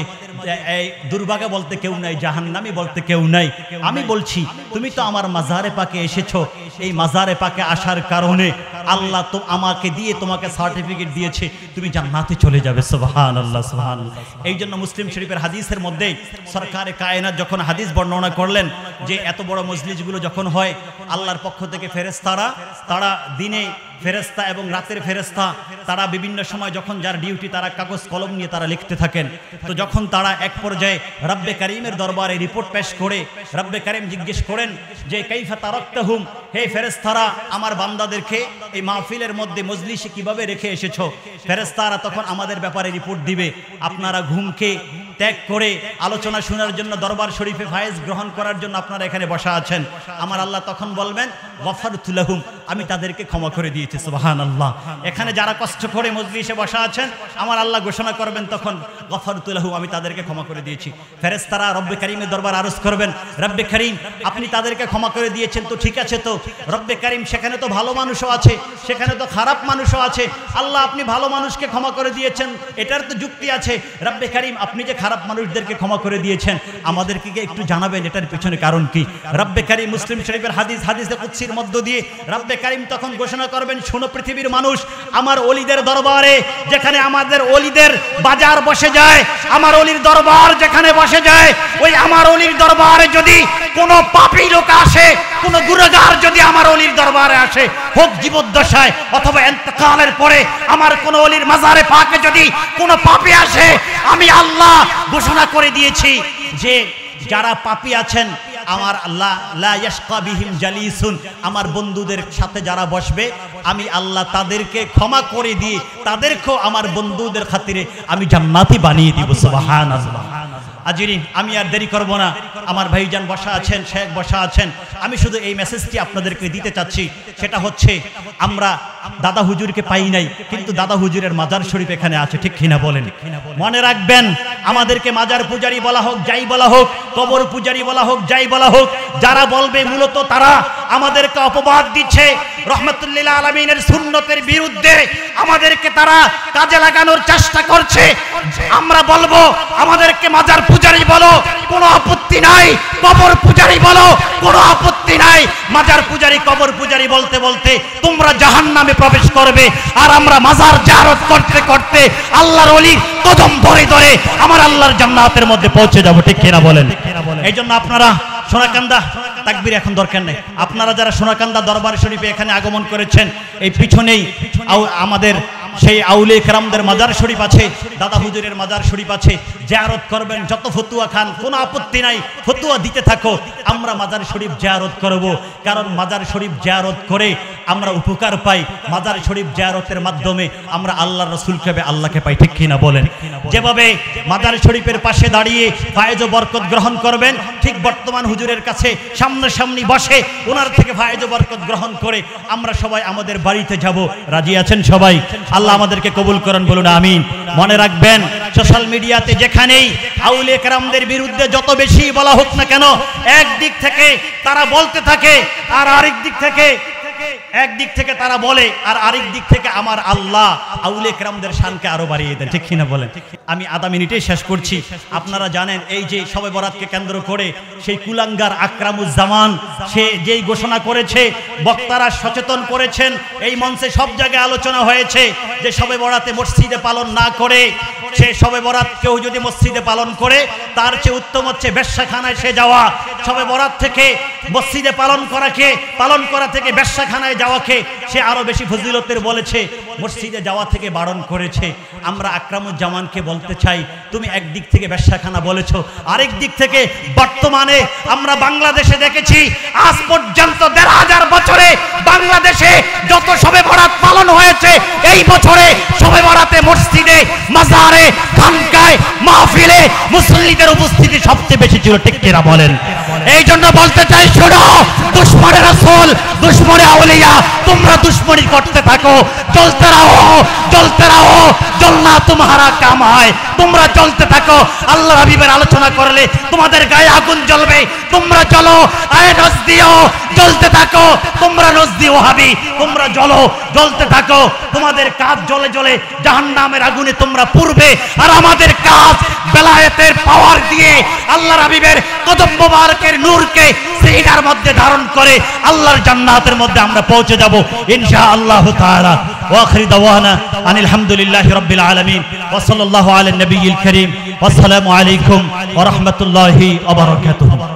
দুর্ভাগা বলতে কেউ নাই, জাহান্নামী বলতে কেউ নাই। আমি বলছি তুমি তো আমার মাজারে পাকে এসেছো, এই মাজারে পাকে আসার কারণে আল্লাহ তো আমাকে দিয়ে তোমাকে সার্টিফিকেট দিয়েছে, তুমি জান্নাতে চলে যাবে। সুবহানাল্লাহ, সুবহানাল্লাহ। এই জন্য মুসলিম শরীফের হাদিসের মধ্যে সরকারে কায়নাত যখন হাদিস বর্ণনা করলেন যে এত বড় মজলিসগুলো যখন হয় আল্লাহর পক্ষ থেকে ফেরেশতারা, তারা দিনে ফেরেশতা এবং রাতের ফেরেশতা, তারা বিভিন্ন সময় যখন যার ডিউটি তারা কাগজ কলম নিয়ে তারা লিখতে থাকেন। তো যখন তারা এক পর্যায়ে রব্বে কারীমের দরবারে রিপোর্ট পেশ করে রব্বে কারীম জিজ্ঞেস করেন যে কাইফা তারাকতাহুম, হে ফেরেশতারা আমার বান্দাদেরকে এই মাহফিলের মধ্যে মজলিসে কিভাবে রেখে এসেছো? ফেরেশতারা তখন আমাদের ব্যাপারে রিপোর্ট দিবে, আপনারা ঘুমকে ত্যাগ করে আলোচনা শোনার জন্য দরবার শরীফে ফায়েজ গ্রহণ করার জন্য আপনারা এখানে বসা আছেন। আমার আল্লাহ তখন বলবেন গফারতু লাহুম, আমি তাদেরকে ক্ষমা করে দিয়েছি। সুবহানাল্লাহ। এখানে যারা কষ্ট করে মজলিসে বসা আছেন আমার আল্লাহ ঘোষণা করবেন তখন গফারতু লাহুম, আমি তাদেরকে ক্ষমা করে দিয়েছি। ফেরেশতারা রব্বে কারীমের দরবার আরজ করবেন, রব্বে কারীম আপনি তাদেরকে ক্ষমা করে দিয়েছেন তো ঠিক আছে, তো রব্বে কারীম সেখানে তো ভালো মানুষও আছে, সেখানে তো খারাপ মানুষও আছে। আল্লাহ আপনি ভালো মানুষকে ক্ষমা করে দিয়েছেন, এটার তো যুক্তি আছে। রব্বে কারীম আপনি যে খারাপ মানুষদেরকে ক্ষমা করে দিয়েছেন আমাদেরকে একটু জানাবেন এটার পিছনে কারণ কি? রব্বে কারীম মুসলিম শরীফের হাদিসে কুদসির মধ্য দিয়ে রব্বে কারীম তখন ঘোষণা করবেন, শোনো পৃথিবীর মানুষ, আমার ওলিদের দরবারে যেখানে আমাদের ওলিদের বাজার বসে যায়, আমার ওলির দরবার যেখানে বসে যায়, ওই আমার ওলির দরবারে যদি কোনো পাপী লোক আসে, কোনো গুনাহগার যদি আমার ওলির দরবারে আসে, হোক জীবদ্দশায় অথবা ইন্তেকালের পরে, আমার কোন ওলির মাজারে পাকে যদি কোনো পাপী আসে, আমি আল্লাহ ঘোষণা করে দিয়েছি যে যারা পাপী আছেন আমার আল্লাহ লা ইয়াশকা বিহিম জালিসুন, আমার বন্ধুদের সাথে যারা বসবে আমি আল্লাহ তাদেরকে ক্ষমা করে দিয়ে তাদেরকেও আমার বন্ধুদের খাতিরে আমি জান্নাতি বানিয়ে দিব। সুবহানাল্লাহ। আজিরিন, আমি আর দেরি করব না, আমার ভাইজান বসা আছেন, শেখ বসা আছেন, আমি শুধু এই মেসেজটি আপনাদেরকে দিতে চাচ্ছি। সেটা হচ্ছে আমরা দাদা হুজুরকে পাই নাই, কিন্তু দাদা হুজুরের মাজার শরীফ এখানে আছে, ঠিক কিনা বলেন? মনে রাখবেন, আমাদেরকে মাজার পূজারি বলা হোক, যাই বলা হোক, কবর পূজারি বলা হোক, যাই বলা হোক, যারা বলবে মূলত তারা আমাদেরকে অপবাদ দিচ্ছে, রহমতুল্লিল আলামিনের সুন্নতের বিরুদ্ধে আমাদেরকে তারা কাজে লাগানোর চেষ্টা করছে। আমরা বলবো আমাদেরকে মাজার পূজারি বলো, কোনো আপত্তি নাই, কবর পূজারি বলো, কোনো আপত্তি নাই। মাজার পূজারি কবর পূজারি বলতে বলতে তোমরা জাহান্নামে প্রবেশ করবে, আর আমরা মাজার জিয়ারত করতে করতে আল্লাহর ওলি কদম ধরে ধরে আমার আল্লাহর জান্নাতের মধ্যে পৌঁছে যাব, ঠিক কিনা বলেন? এই জন্য আপনারা সোনাকান্দা তাকবীর এখন দরকার নেই, আপনারা যারা সোনাকান্দা দরবার শরীফে এখানে আগমন করেছেন, এই পিছনেই আমাদের সেই আউলিয়া কেরামদের মাজার শরীফ আছে, দাদা হুজুরের মাজার শরীফ আছে, জিয়ারত করবেন, যত ফতুয়া খান কোনো আপত্তি নাই, ফতুয়া দিতে থাকো, আমরা মাজার শরীফ জিয়ারত করব, কারণ মাজার শরীফ জিয়ারত করে আমরা উপকার পাই, মাজার শরীফ জিয়ারতের মাধ্যমে আমরা আল্লাহর রাসূলকে আল্লাহকে পাই, ঠিক কিনা বলেন? যেভাবে মাজার শরীফের পাশে দাঁড়িয়ে ফায়েজ ও বরকত গ্রহণ করবেন, ঠিক বর্তমান হুজুরের কাছে সামনাসামনি বসে ওনার থেকে ফায়েজ ও বরকত গ্রহণ করে আমরা সবাই আমাদের বাড়িতে যাব। রাজি আছেন সবাই? আল্লাহ আমাদেরকে কবুল করেন, বলুন আমিন। মনে রাখবেন, সোশ্যাল মিডিয়াতে যেখানেই আউলিয়া কেরামদের বিরুদ্ধে যত বেশি বলা হোক না কেন, একদিক থেকে তারা বলতে থাকে আর আরেক দিক থেকে একদিক থেকে তারা বলে আর আরেক দিক থেকে আমার আল্লাহ আউলিয়া কেরামদের শানকে আরো বাড়িয়ে দেন, ঠিক কিনা বলেন? আমি আধা মিনিটেই শেষ করছি। আপনারা জানেন এই যে শবে বরাতকে কেন্দ্র করে সেই কুলাঙ্গার আকরামুজ্জামান সে যেই ঘোষণা করেছে, বক্তারা সচেতন করেছেন, এই মঞ্চে সব জায়গায় আলোচনা হয়েছে যে শবে বরাতে মসজিদে পালন না করে, সে শবে বরাত কেউ যদি মসজিদে পালন করে তার চেয়ে উত্তম হচ্ছে বেশ্যাখানায় সে যাওয়া। শবে বরাত থেকে মসজিদে পালন করা থেকে বেশ্যাখানায় যাওয়াকে সে আরো বেশি ফজিলতের বলেছে, মসজিদে যাওয়া থেকে বারণ করেছে। আমরা আকরামুজ্জামানকে বলতে চাই, তুমি একদিক থেকে বেশ্যাখানা বলেছো, আরেক দিক থেকে বর্তমানে আমরা বাংলাদেশে দেখেছি আজ পর্যন্ত ১৫০০ বছরে বাংলাদেশে যত শবে বরাত পালন হয়েছে, এই বছরে শবে বরাতে মসজিদে, মাজারে, খানকায়, মাহফিলে মুসল্লিদের উপস্থিতি সবচেয়ে বেশি ছিল, ঠিক কিনা বলেন? এই জন্য বলতে চাই, শোনো, দুশমনে রাসূল, দুশমনে আউলিয়া, তোমরা দুশমনি করতে থাকো, জ্বলতে রাহো, জ্বলনা তোমারা কাম হয়, তোমরা জ্বলতে থাকো। আল্লাহ হাবিবের আলোচনা করলে তোমাদের গায়ে আগুন জ্বলবে, তোমরা চলো, আয় নজ দিও, জ্বলতে থাকো, তোমরা নজ দিও হাবি, তোমরা জ্বলতে থাকো, তোমাদের কাজ জ্বলে জ্বলে জাহান্নামের আগুনে তোমরা পুড়বে। আর আমাদের কাজ বেলায়েতের পাওয়ার দিয়ে আল্লাহর হাবিবের কদম মোবারকের নূরকে সিনার মধ্যে ধারণ করে আল্লাহর জান্নাতের মধ্যে আমরা পৌঁছে যাব ইনশাআল্লাহ তাআলা। ওয়া আখিরু দাওয়ানা আনিল হামদুলিল্লাহি রাব্বিল আলামিন ওয়া সাল্লাল্লাহু আলা নবিয়িল কারীম। ওয়া আসসালামু আলাইকুম ওয়া রাহমাতুল্লাহি ওয়া বারাকাতুহু।